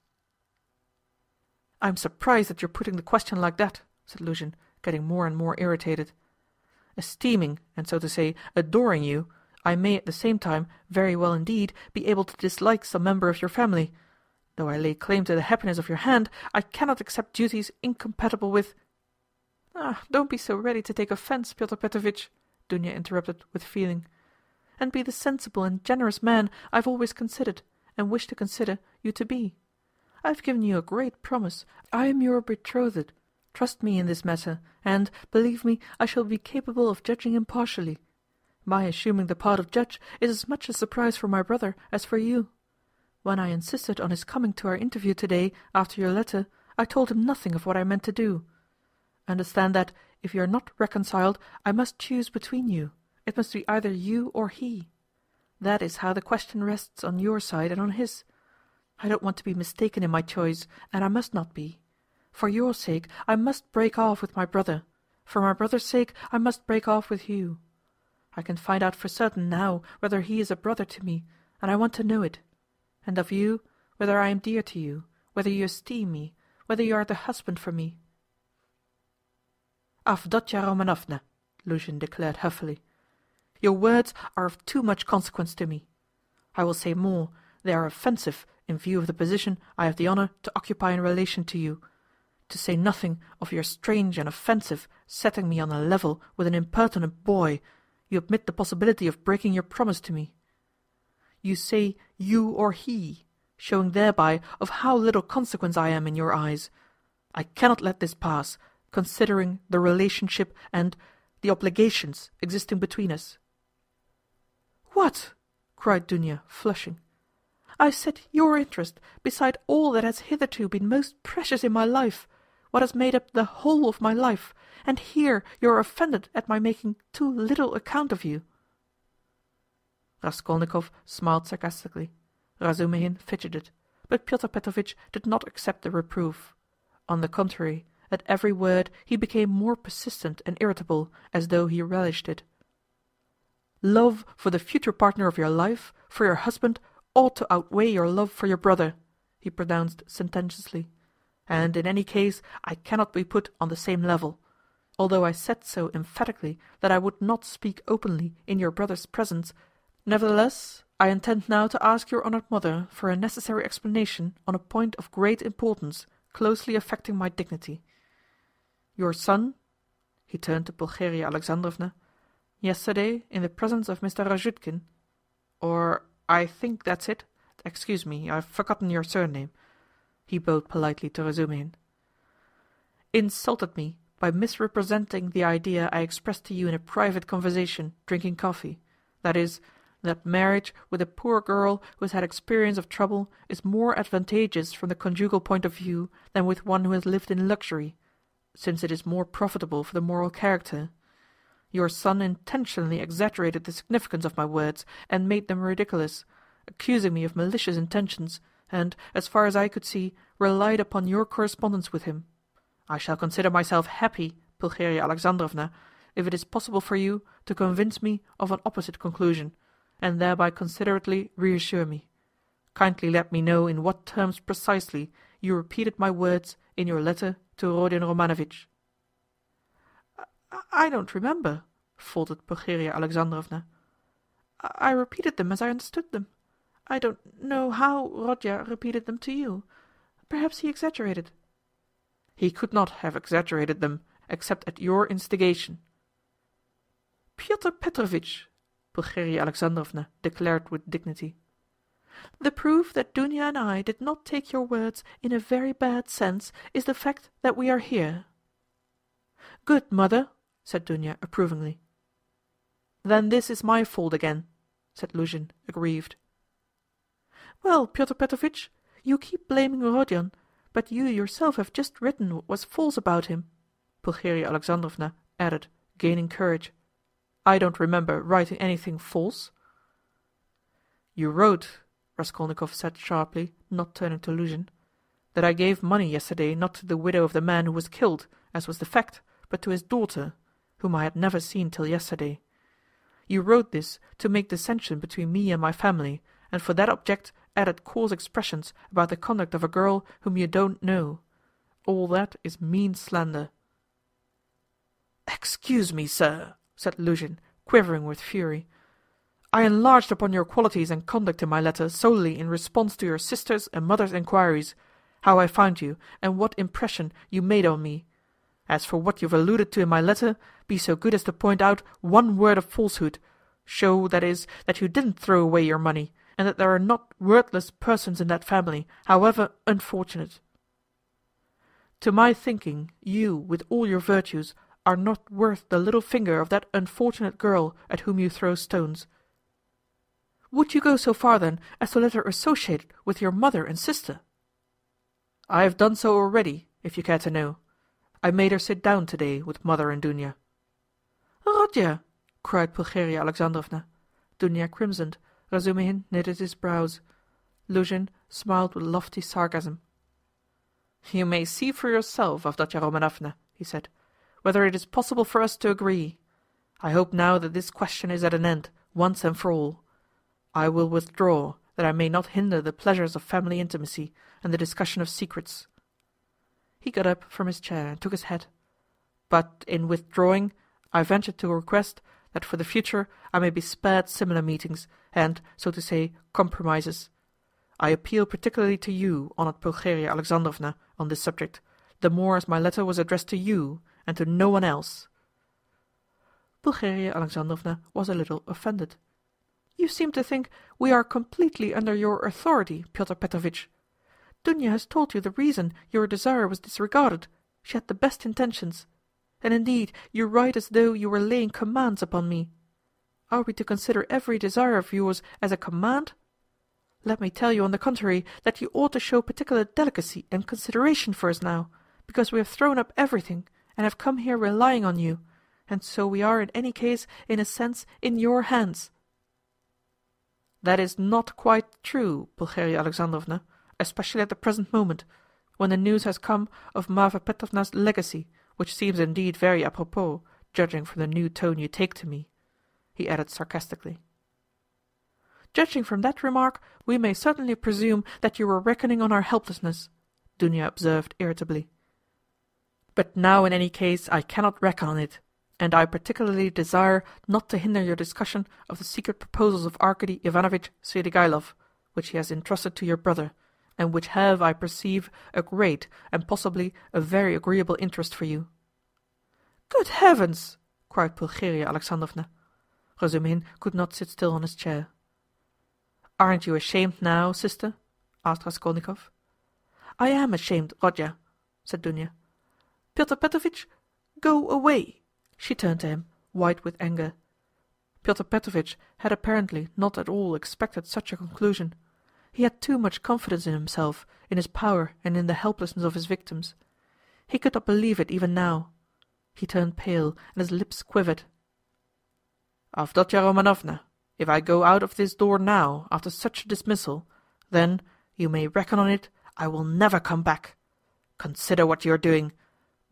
"I am surprised at your putting the question like that," said Luzhin, getting more and more irritated. "Esteeming, and so to say, adoring you, I may at the same time very well indeed be able to dislike some member of your family. Though I lay claim to the happiness of your hand, I cannot accept duties incompatible with—" "Don't be so ready to take offence, Pyotr Petrovitch," Dunya interrupted with feeling. "And be the sensible and generous man I have always considered, and wish to consider, you to be. I have given you a great promise. I am your betrothed. Trust me in this matter, and, believe me, I shall be capable of judging impartially. My assuming the part of judge is as much a surprise for my brother as for you. When I insisted on his coming to our interview today, after your letter, I told him nothing of what I meant to do. Understand that, if you are not reconciled, I must choose between you. It must be either you or he. That is how the question rests on your side and on his. I don't want to be mistaken in my choice, and I must not be. For your sake, I must break off with my brother. For my brother's sake, I must break off with you. I can find out for certain now whether he is a brother to me, and I want to know it. And of you, whether I am dear to you, whether you esteem me, whether you are the husband for me." "Avdotya Romanovna," Luzhin declared huffily, "your words are of too much consequence to me. I will say more, they are offensive in view of the position I have the honor to occupy in relation to you, to say nothing of your strange and offensive setting me on a level with an impertinent boy. You admit the possibility of breaking your promise to me. You say you or he, showing thereby of how little consequence I am in your eyes. I cannot let this pass, considering the relationship and the obligations existing between us." "What?" cried Dunya, flushing. "I set your interest beside all that has hitherto been most precious in my life, what has made up the whole of my life, and here you are offended at my making too little account of you." Raskolnikov smiled sarcastically. Razumihin fidgeted, but Pyotr Petrovitch did not accept the reproof. On the contrary, at every word he became more persistent and irritable, as though he relished it. "Love for the future partner of your life, for your husband, ought to outweigh your love for your brother," he pronounced sententiously. "And in any case I cannot be put on the same level. Although I said so emphatically that I would not speak openly in your brother's presence, nevertheless I intend now to ask your honored mother for a necessary explanation on a point of great importance, closely affecting my dignity. Your son," he turned to Pulcheria Alexandrovna, "yesterday, in the presence of Mr. Razhutkin, or I think that's it, excuse me, I've forgotten your surname," he bowed politely to Razumihin, "insulted me by misrepresenting the idea I expressed to you in a private conversation, drinking coffee, that is, that marriage with a poor girl who has had experience of trouble is more advantageous from the conjugal point of view than with one who has lived in luxury, since it is more profitable for the moral character, Your son intentionally exaggerated the significance of my words and made them ridiculous, accusing me of malicious intentions, and, as far as I could see, relied upon your correspondence with him. I shall consider myself happy, Pulcheria Alexandrovna, if it is possible for you to convince me of an opposite conclusion, and thereby considerately reassure me. Kindly let me know in what terms precisely you repeated my words in your letter to Rhode Romanovitch. I don't remember, faltered Pulcheria Alexandrovna. I repeated them as I understood them. I don't know how Rodya repeated them to you. Perhaps he exaggerated. He could not have exaggerated them, except at your instigation. Pyotr Petrovitch, Pulcheria Alexandrovna declared with dignity, the proof that Dunya and I did not take your words in a very bad sense is the fact that we are here. Good, mother, said Dunya approvingly. Then this is my fault again, said Luzhin, aggrieved. Well, Pyotr Petrovitch, you keep blaming Rodion, but you yourself have just written what was false about him, Pulcheria Alexandrovna added, gaining courage. I don't remember writing anything false. You wrote, Raskolnikov said sharply, not turning to Luzhin, that I gave money yesterday not to the widow of the man who was killed, as was the fact, but to his daughter, whom I had never seen till yesterday. You wrote this to make dissension between me and my family, and for that object added coarse expressions about the conduct of a girl whom you don't know. All that is mean slander. Excuse me, sir, said Luzhin, quivering with fury. I enlarged upon your qualities and conduct in my letter solely in response to your sister's and mother's inquiries, how I found you, and what impression you made on me. As for what you've alluded to in my letter, be so good as to point out one word of falsehood. Show, that is, that you didn't throw away your money, and that there are not worthless persons in that family, however unfortunate. To my thinking, you, with all your virtues, are not worth the little finger of that unfortunate girl at whom you throw stones. Would you go so far, then, as to let her associate with your mother and sister? I have done so already, if you care to know. I made her sit down today with mother and Dunya. Rodya! Cried Pulcheria Alexandrovna. Dunya crimsoned. Razumihin knitted his brows. Luzhin smiled with lofty sarcasm. You may see for yourself, Avdotya Romanovna, he said, whether it is possible for us to agree. I hope now that this question is at an end, once and for all. I will withdraw, that I may not hinder the pleasures of family intimacy and the discussion of secrets. He got up from his chair and took his hat. But in withdrawing, I venture to request that for the future I may be spared similar meetings and, so to say, compromises. I appeal particularly to you, honored Pulcheria Alexandrovna, on this subject, the more as my letter was addressed to you and to no one else. Pulcheria Alexandrovna was a little offended. You seem to think we are completely under your authority, Pyotr Petrovitch. Dunya has told you the reason your desire was disregarded. She had the best intentions. And indeed, you write as though you were laying commands upon me. Are we to consider every desire of yours as a command? Let me tell you, on the contrary, that you ought to show particular delicacy and consideration for us now, because we have thrown up everything, and have come here relying on you, and so we are in any case, in a sense, in your hands. That is not quite true, Pulcheria Alexandrovna, especially at the present moment, when the news has come of Marfa Petrovna's legacy, which seems indeed very apropos, judging from the new tone you take to me, he added sarcastically. Judging from that remark, we may certainly presume that you were reckoning on our helplessness, Dunya observed irritably. But now in any case I cannot reckon on it, and I particularly desire not to hinder your discussion of the secret proposals of Arkady Ivanovitch Svidrigaïlov, which he has entrusted to your brother, and which have, I perceive, a great and possibly a very agreeable interest for you. Good heavens! Cried Pulcheria Alexandrovna. Razumihin could not sit still on his chair. Aren't you ashamed now, sister? Asked Raskolnikov. I am ashamed, Rodya, said Dunya. Pyotr Petrovitch, go away! She turned to him, white with anger. Pyotr Petrovitch had apparently not at all expected such a conclusion. He had too much confidence in himself, in his power and in the helplessness of his victims. He could not believe it even now. He turned pale, and his lips quivered. Avdotya Romanovna, if I go out of this door now, after such a dismissal, then, you may reckon on it, I will never come back. Consider what you are doing.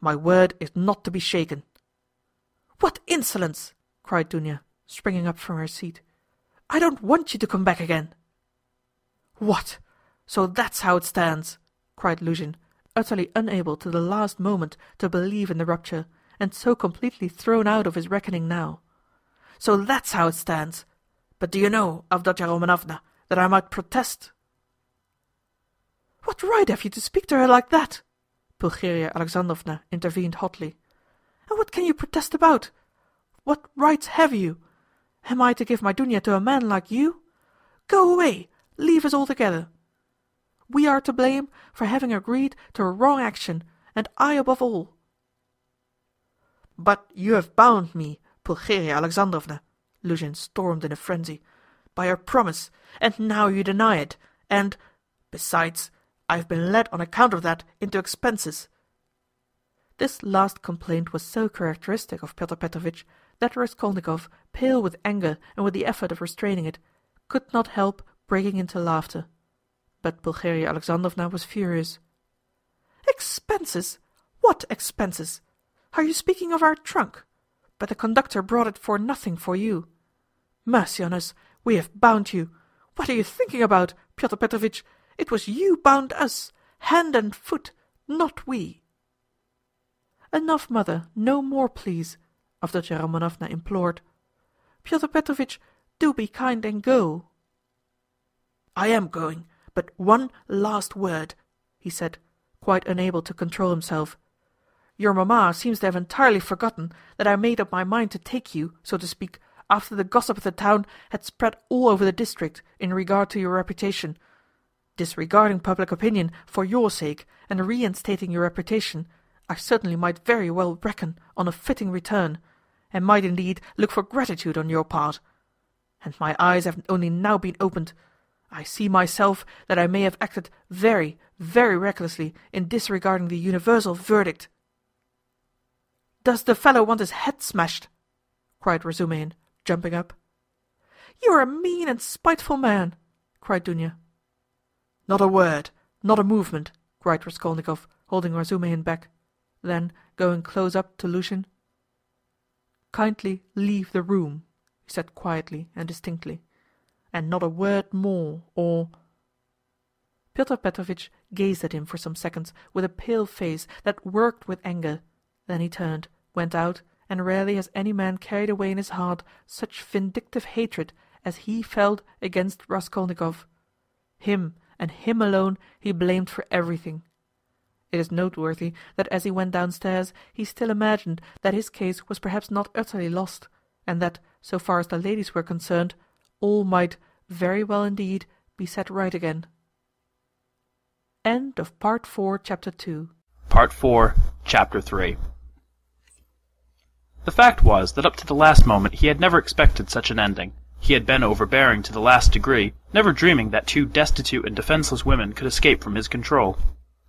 My word is not to be shaken." "What insolence!" cried Dunya, springing up from her seat. "I don't want you to come back again." "What? So that's how it stands!" cried Luzhin, utterly unable to the last moment to believe in the rupture, and so completely thrown out of his reckoning now. "So that's how it stands! But do you know, Avdotya Romanovna, that I might protest—" "What right have you to speak to her like that?" Pulcheria Alexandrovna intervened hotly. "And what can you protest about? What rights have you? Am I to give my Dunya to a man like you? Go away! Leave us altogether! We are to blame for having agreed to a wrong action, and I above all." "But you have bound me, Pulcheria Alexandrovna," Luzhin stormed in a frenzy, "by a promise, and now you deny it, and, besides, I have been led on account of that into expenses." This last complaint was so characteristic of Pyotr Petrovitch that Raskolnikov, pale with anger and with the effort of restraining it, could not help breaking into laughter. But Pulcheria Alexandrovna was furious. "Expenses? What expenses? Are you speaking of our trunk? But the conductor brought it for nothing for you. Mercy on us, we have bound you. What are you thinking about, Pyotr Petrovitch? It was you bound us, hand and foot, not we." "Enough, mother, no more, please," Avdotya Romanovna implored. "Pyotr Petrovitch, do be kind and go." "I am going, but one last word," he said, quite unable to control himself. "Your mamma seems to have entirely forgotten that I made up my mind to take you, so to speak, after the gossip of the town had spread all over the district in regard to your reputation. Disregarding public opinion for your sake and reinstating your reputation, I certainly might very well reckon on a fitting return, and might indeed look for gratitude on your part. And my eyes have only now been opened. I see myself that I may have acted very, very recklessly in disregarding the universal verdict." "Does the fellow want his head smashed?" cried Razumihin, jumping up. "You are a mean and spiteful man!" cried Dunya. "Not a word, not a movement!" cried Raskolnikov, holding Razumihin back. Then, going close up to Luzhin, "Kindly leave the room," he said quietly and distinctly, "and not a word more, or—" Pyotr Petrovitch gazed at him for some seconds with a pale face that worked with anger. Then he turned, went out, and rarely has any man carried away in his heart such vindictive hatred as he felt against Raskolnikov. Him, and him alone, he blamed for everything. It is noteworthy that as he went downstairs he still imagined that his case was perhaps not utterly lost, and that, so far as the ladies were concerned, all might, very well indeed, be set right again. End of Part 4, Chapter 2. Part 4, Chapter 3. The fact was that up to the last moment he had never expected such an ending. He had been overbearing to the last degree, never dreaming that two destitute and defenseless women could escape from his control.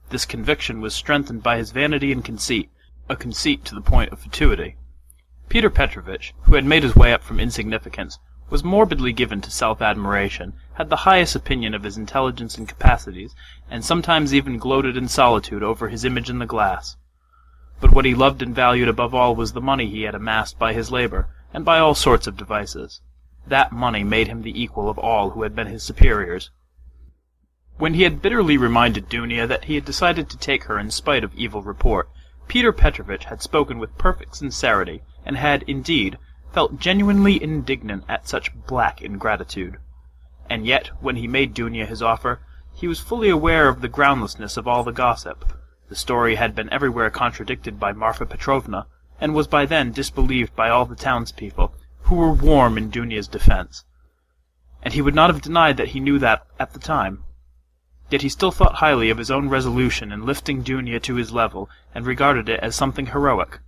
This conviction was strengthened by his vanity and conceit, a conceit to the point of fatuity. Peter Petrovitch, who had made his way up from insignificance, was morbidly given to self-admiration, had the highest opinion of his intelligence and capacities, and sometimes even gloated in solitude over his image in the glass. But what he loved and valued above all was the money he had amassed by his labor, and by all sorts of devices. That money made him the equal of all who had been his superiors. When he had bitterly reminded Dunya that he had decided to take her in spite of evil report, Peter Petrovitch had spoken with perfect sincerity, and had, indeed, felt genuinely indignant at such black ingratitude. And yet, when he made Dunya his offer, he was fully aware of the groundlessness of all the gossip. The story had been everywhere contradicted by Marfa Petrovna, and was by then disbelieved by all the townspeople, who were warm in Dunya's defense. And he would not have denied that he knew that at the time. Yet he still thought highly of his own resolution in lifting Dunya to his level, and regarded it as something heroic.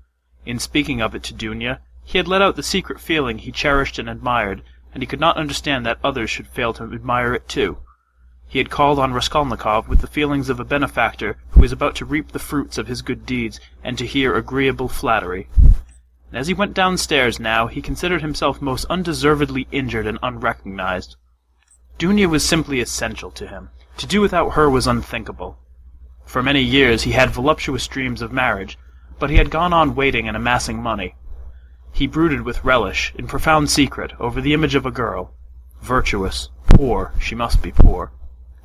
In speaking of it to Dunya, he had let out the secret feeling he cherished and admired, and he could not understand that others should fail to admire it too. He had called on Raskolnikov with the feelings of a benefactor who is about to reap the fruits of his good deeds and to hear agreeable flattery. As he went downstairs now, he considered himself most undeservedly injured and unrecognized. Dunya was simply essential to him. To do without her was unthinkable. For many years he had voluptuous dreams of marriage, but he had gone on waiting and amassing money. He brooded with relish, in profound secret, over the image of a girl. Virtuous, poor, she must be poor.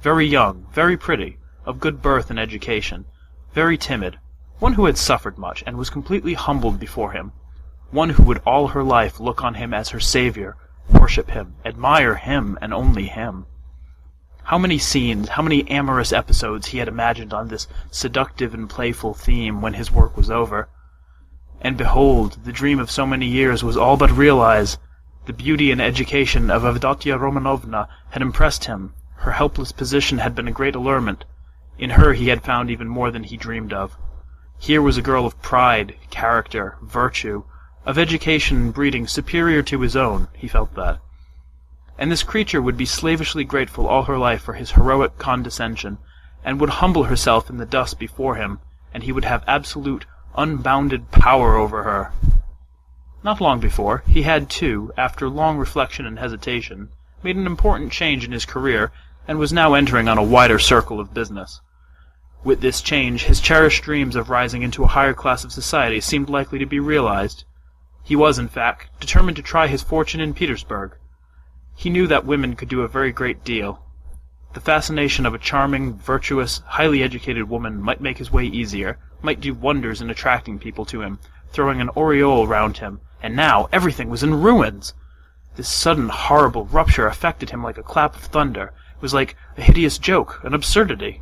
Very young, very pretty, of good birth and education, very timid, one who had suffered much and was completely humbled before him, one who would all her life look on him as her savior, worship him, admire him, and only him. How many scenes, how many amorous episodes he had imagined on this seductive and playful theme when his work was over. And behold, the dream of so many years was all but realized. The beauty and education of Avdotya Romanovna had impressed him. Her helpless position had been a great allurement. In her he had found even more than he dreamed of. Here was a girl of pride, character, virtue, of education and breeding superior to his own, he felt that. And this creature would be slavishly grateful all her life for his heroic condescension, and would humble herself in the dust before him, and he would have absolute, unbounded power over her. Not long before, he had, too, after long reflection and hesitation, made an important change in his career, and was now entering on a wider circle of business. With this change, his cherished dreams of rising into a higher class of society seemed likely to be realized. He was, in fact, determined to try his fortune in Petersburg. He knew that women could do a very great deal. The fascination of a charming, virtuous, highly educated woman might make his way easier, might do wonders in attracting people to him, throwing an aureole round him, and now everything was in ruins. This sudden, horrible rupture affected him like a clap of thunder. It was like a hideous joke, an absurdity.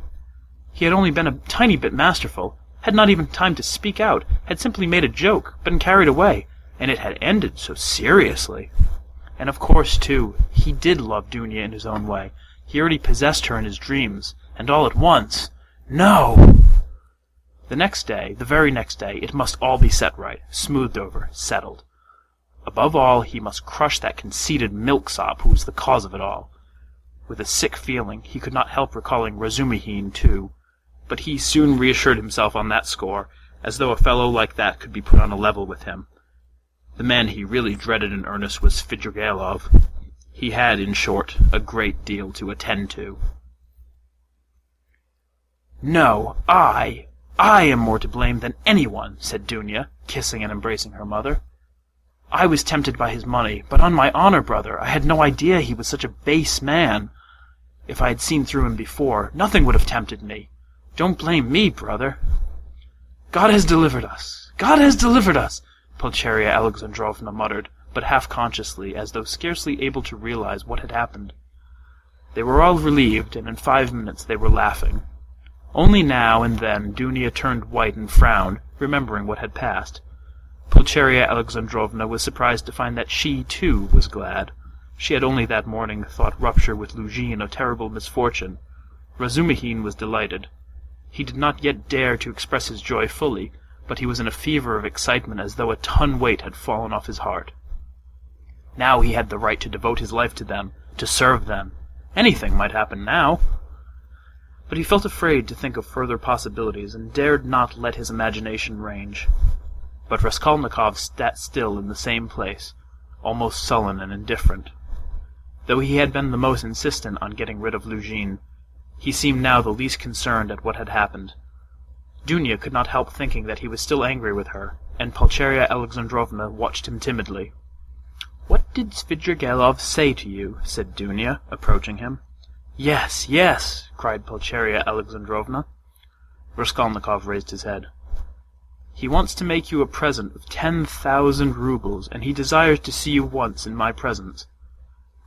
He had only been a tiny bit masterful, had not even time to speak out, had simply made a joke, been carried away, and it had ended so seriously. And of course, too, he did love Dunya in his own way. He already possessed her in his dreams, and all at once. No! The next day, the very next day, it must all be set right, smoothed over, settled. Above all, he must crush that conceited milksop who was the cause of it all. With a sick feeling, he could not help recalling Razumihin, too, but he soon reassured himself on that score, as though a fellow like that could be put on a level with him. The man he really dreaded in earnest was Svidrigailov. He had, in short, a great deal to attend to. "No, I am more to blame than anyone," said Dunya, kissing and embracing her mother. "I was tempted by his money, but on my honor, brother, I had no idea he was such a base man. If I had seen through him before, nothing would have tempted me. Don't blame me, brother." "God has delivered us! God has delivered us!" Pulcheria Alexandrovna muttered, but half-consciously, as though scarcely able to realize what had happened. They were all relieved, and in 5 minutes they were laughing. Only now and then Dunya turned white and frowned, remembering what had passed. Pulcheria Alexandrovna was surprised to find that she, too, was glad. She had only that morning thought rupture with Luzhin a terrible misfortune. Razumihin was delighted. He did not yet dare to express his joy fully, but he was in a fever of excitement as though a ton weight had fallen off his heart. Now he had the right to devote his life to them, to serve them. Anything might happen now. But he felt afraid to think of further possibilities, and dared not let his imagination range. But Raskolnikov sat still in the same place, almost sullen and indifferent. Though he had been the most insistent on getting rid of Luzhin, he seemed now the least concerned at what had happened. Dunya could not help thinking that he was still angry with her, and Pulcheria Alexandrovna watched him timidly. "What did Svidrigailov say to you?" said Dunya, approaching him. "Yes, yes!" cried Pulcheria Alexandrovna. Raskolnikov raised his head. "He wants to make you a present of 10,000 roubles, and he desires to see you once in my presence."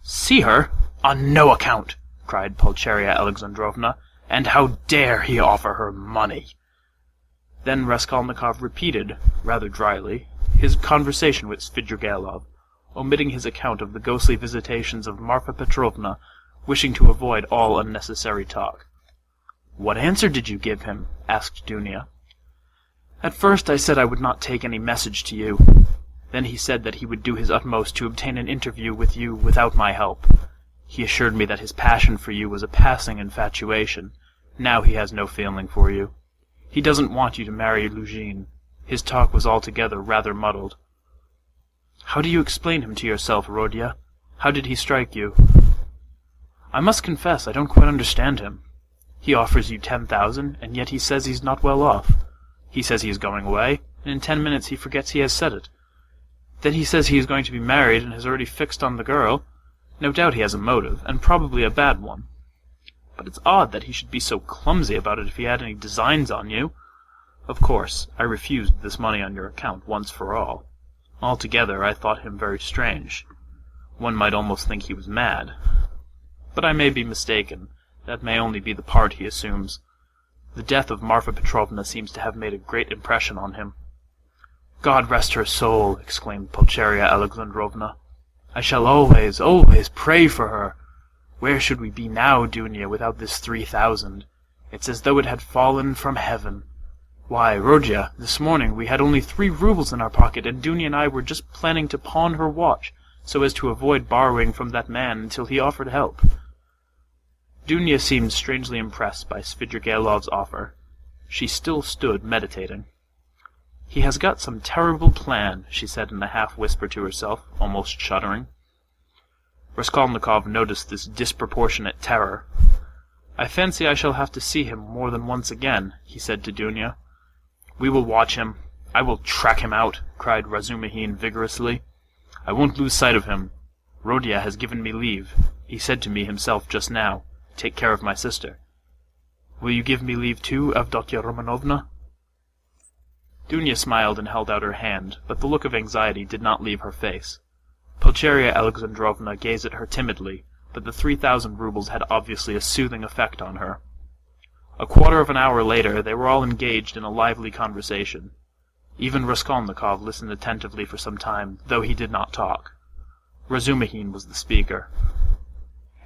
"See her? On no account!" cried Pulcheria Alexandrovna. "And how dare he offer her money?" Then Raskolnikov repeated, rather dryly, his conversation with Svidrigailov, omitting his account of the ghostly visitations of Marfa Petrovna, wishing to avoid all unnecessary talk. "What answer did you give him?" asked Dunya. "At first I said I would not take any message to you. Then he said that he would do his utmost to obtain an interview with you without my help. He assured me that his passion for you was a passing infatuation. Now he has no feeling for you. He doesn't want you to marry Luzhin. His talk was altogether rather muddled. How do you explain him to yourself, Rhode? How did he strike you? I must confess I don't quite understand him. He offers you 10,000, and yet he says he's not well off. He says he is going away, and in 10 minutes he forgets he has said it. Then he says he is going to be married and has already fixed on the girl. No doubt he has a motive, and probably a bad one. But it's odd that he should be so clumsy about it if he had any designs on you. Of course, I refused this money on your account once for all. Altogether, I thought him very strange. One might almost think he was mad. But I may be mistaken. That may only be the part he assumes. The death of Marfa Petrovna seems to have made a great impression on him. God rest her soul, exclaimed Pulcheria Alexandrovna. I shall always, always pray for her. Where should we be now, Dunya, without this 3,000? It's as though it had fallen from heaven. Why, Rodya, this morning we had only 3 rubles in our pocket, and Dunya and I were just planning to pawn her watch, so as to avoid borrowing from that man until he offered help. Dunya seemed strangely impressed by Svidrigaïlov's offer. She still stood meditating. He has got some terrible plan, she said in a half-whisper to herself, almost shuddering. Raskolnikov noticed this disproportionate terror. I fancy I shall have to see him more than once again, he said to Dunya. We will watch him. I will track him out, cried Razumihin vigorously. I won't lose sight of him. Rodya has given me leave. He said to me himself just now, take care of my sister. Will you give me leave too, Avdotya Romanovna? Dunya smiled and held out her hand, but the look of anxiety did not leave her face. Pulcheria Alexandrovna gazed at her timidly, but the 3,000 rubles had obviously a soothing effect on her. A quarter of an hour later they were all engaged in a lively conversation. Even Raskolnikov listened attentively for some time, though he did not talk. Razumihin was the speaker.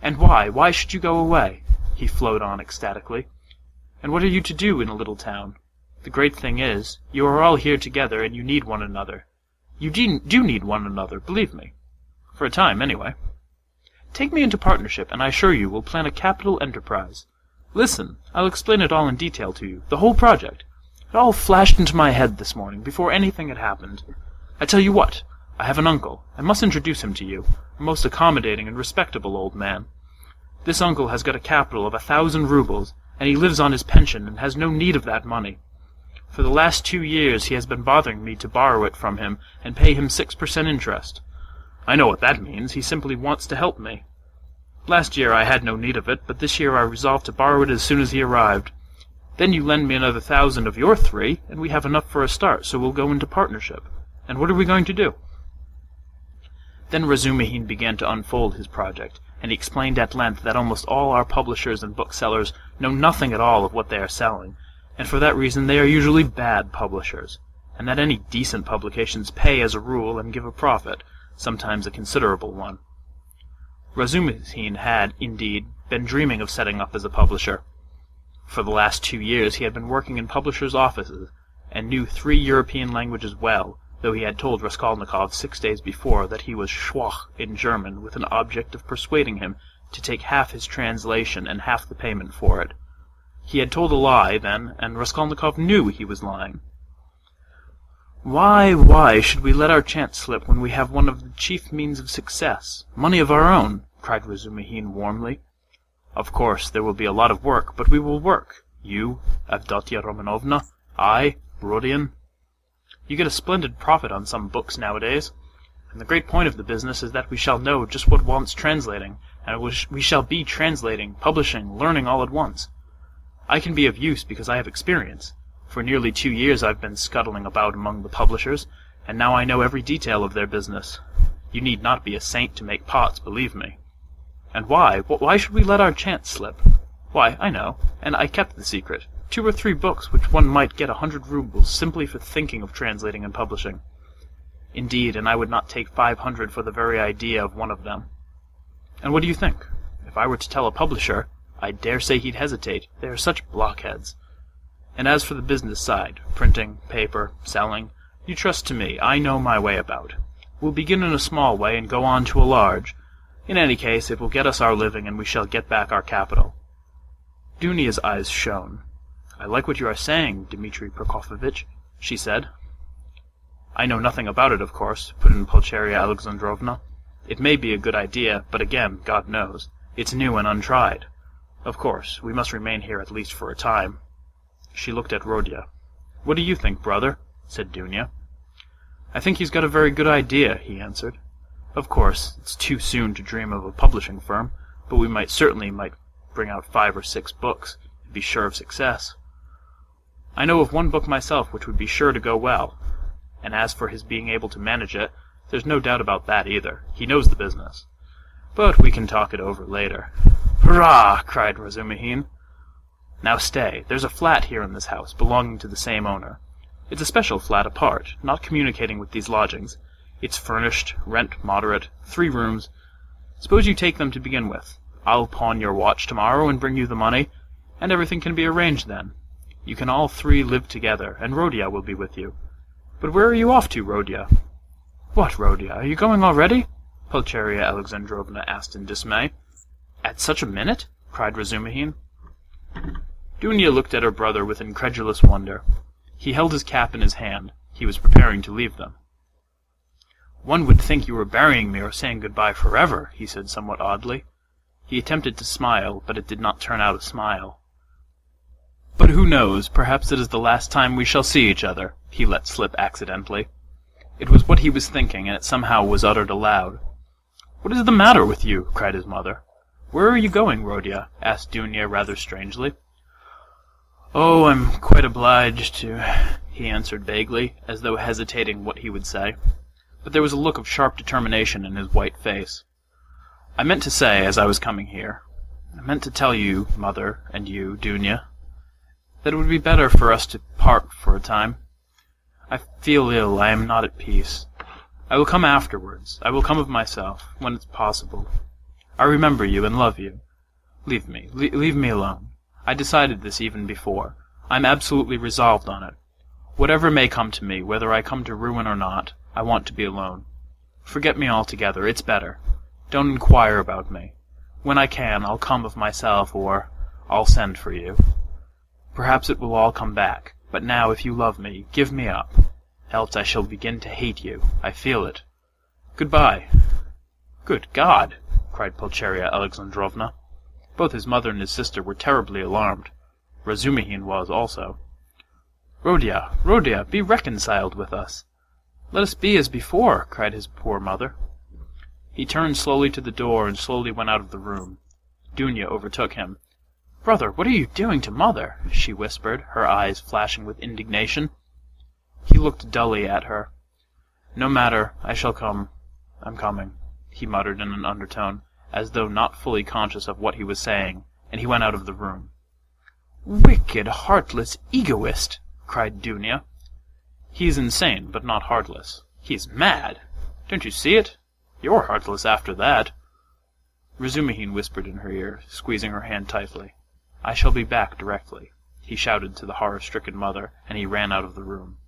"And why? Why should you go away?" he flowed on ecstatically. "And what are you to do in a little town? The great thing is, you are all here together and you need one another. You do need one another, believe me. For a time, anyway. Take me into partnership, and I assure you we'll plan a capital enterprise. Listen, I'll explain it all in detail to you, the whole project. It all flashed into my head this morning, before anything had happened. I tell you what, I have an uncle. I must introduce him to you, a most accommodating and respectable old man. This uncle has got a capital of 1,000 rubles, and he lives on his pension and has no need of that money. For the last 2 years he has been bothering me to borrow it from him and pay him 6% interest. I know what that means. He simply wants to help me. Last year I had no need of it, but this year I resolved to borrow it as soon as he arrived. Then you lend me another 1,000 of your 3, and we have enough for a start, so we'll go into partnership. And what are we going to do?" Then Razumihin began to unfold his project, and he explained at length that almost all our publishers and booksellers know nothing at all of what they are selling, and for that reason they are usually bad publishers, and that any decent publications pay as a rule and give a profit, sometimes a considerable one. Razumihin had, indeed, been dreaming of setting up as a publisher. For the last 2 years he had been working in publishers' offices, and knew 3 European languages well, though he had told Raskolnikov 6 days before that he was schwach in German with an object of persuading him to take half his translation and half the payment for it. He had told a lie, then, and Raskolnikov knew he was lying. Why should we let our chance slip when we have one of the chief means of success, money of our own?" cried Razumihin warmly. "Of course, there will be a lot of work, but we will work. You, Avdotya Romanovna, I, Rodion. You get a splendid profit on some books nowadays, and the great point of the business is that we shall know just what wants translating, and we shall be translating, publishing, learning all at once. I can be of use because I have experience. For nearly 2 years I've been scuttling about among the publishers, and now I know every detail of their business. You need not be a saint to make pots, believe me. And why? Why should we let our chance slip? Why, I know, and I kept the secret. 2 or 3 books which one might get 100 rubles simply for thinking of translating and publishing. Indeed, and I would not take 500 for the very idea of one of them. And what do you think? If I were to tell a publisher, I dare say he'd hesitate. They are such blockheads. And as for the business side, printing, paper, selling, you trust to me. I know my way about. We'll begin in a small way and go on to a large. In any case, it will get us our living, and we shall get back our capital." Dunya's eyes shone. "I like what you are saying, Dmitri Prokofyevitch," she said. I know nothing about it, of course, put in Pulcheria Alexandrovna. It may be a good idea, but again, God knows, it's new and untried. Of course, we must remain here at least for a time. She looked at Rhode. What do you think, brother? Said Dunya. I think he's got a very good idea, he answered. Of course, it's too soon to dream of a publishing firm, but we might bring out 5 or 6 books, and be sure of success. I know of one book myself which would be sure to go well, and as for his being able to manage it, there's no doubt about that either. He knows the business. But we can talk it over later. Hurrah! Cried Razumihin. Now stay, there's a flat here in this house, belonging to the same owner. It's a special flat apart, not communicating with these lodgings. It's furnished, rent moderate, 3 rooms. Suppose you take them to begin with. I'll pawn your watch tomorrow and bring you the money, and everything can be arranged then. You can all 3 live together, and Rhode will be with you. But where are you off to, Rhode? What, Rhode? Are you going already? Pulcheria Alexandrovna asked in dismay. At such a minute? Cried Razumihin. Dunya looked at her brother with incredulous wonder. He held his cap in his hand. He was preparing to leave them. One would think you were burying me or saying goodbye forever, he said somewhat oddly. He attempted to smile, but it did not turn out a smile. But who knows, perhaps it is the last time we shall see each other, he let slip accidentally. It was what he was thinking, and it somehow was uttered aloud. What is the matter with you? Cried his mother. Where are you going, Rhode? Asked Dunya rather strangely. Oh, I'm quite obliged to, he answered vaguely, as though hesitating what he would say. But there was a look of sharp determination in his white face. I meant to say, as I was coming here, I meant to tell you, mother, and you, Dunya, that it would be better for us to part for a time. I feel ill, I am not at peace. I will come afterwards, I will come of myself, when it's possible. I remember you and love you. Leave me, leave me alone. I decided this even before. I'm absolutely resolved on it. Whatever may come to me, whether I come to ruin or not, I want to be alone. Forget me altogether, it's better. Don't inquire about me. When I can, I'll come of myself, or I'll send for you. Perhaps it will all come back, but now if you love me, give me up. Else I shall begin to hate you. I feel it. Goodbye. Good God! Cried Pulcheria Alexandrovna. Both his mother and his sister were terribly alarmed. Razumihin was also. Rhode, be reconciled with us. Let us be as before, cried his poor mother. He turned slowly to the door and slowly went out of the room. Dunya overtook him. Brother, what are you doing to mother? She whispered, her eyes flashing with indignation. He looked dully at her. No matter, I shall come. I'm coming, he muttered in an undertone, as though not fully conscious of what he was saying, and he went out of the room. Wicked, heartless egoist! Cried Dunya. He is insane, but not heartless. He is mad. Don't you see it? You're heartless after that. Razumihin whispered in her ear, squeezing her hand tightly. I shall be back directly, he shouted to the horror-stricken mother, and he ran out of the room.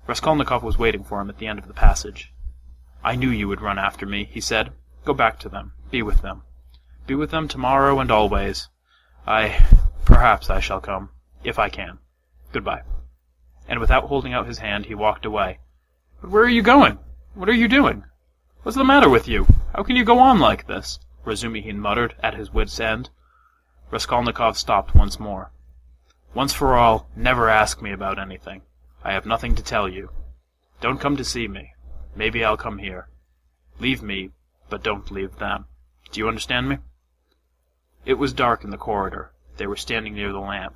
Raskolnikov was waiting for him at the end of the passage. I knew you would run after me, he said. Go back to them. Be with them. Be with them tomorrow and always. Perhaps I shall come, if I can. Goodbye. And without holding out his hand, he walked away. But where are you going? What are you doing? What's the matter with you? How can you go on like this? Razumihin muttered, at his wit's end. Raskolnikov stopped once more. Once for all, never ask me about anything. I have nothing to tell you. Don't come to see me. Maybe I'll come here. Leave me, but don't leave them. Do you understand me? It was dark in the corridor. They were standing near the lamp.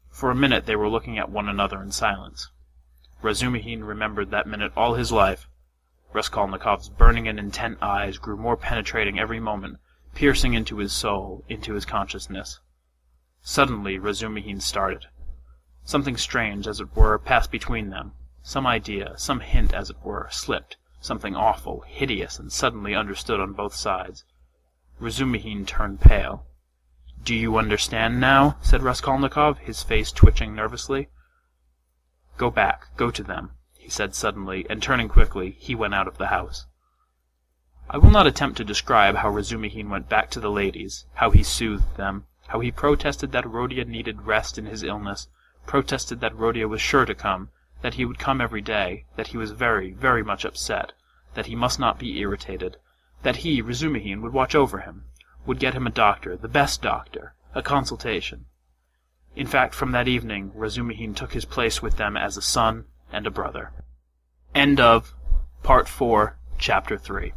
For a minute they were looking at one another in silence. Razumihin remembered that minute all his life. Raskolnikov's burning and intent eyes grew more penetrating every moment, piercing into his soul, into his consciousness. Suddenly Razumihin started. Something strange, as it were, passed between them. Some idea, some hint, as it were, slipped. Something awful, hideous, and suddenly understood on both sides. Razumihin turned pale. "Do you understand now?" said Raskolnikov, his face twitching nervously. "Go back, go to them," he said suddenly, and turning quickly, he went out of the house. I will not attempt to describe how Razumihin went back to the ladies, how he soothed them, how he protested that Rhode needed rest in his illness, protested that Rhode was sure to come, that he would come every day, that he was very, very much upset, that he must not be irritated, that he, Razumihin, would watch over him, would get him a doctor, the best doctor, a consultation. In fact, from that evening, Razumihin took his place with them as a son and a brother. End of Part 4, Chapter 3.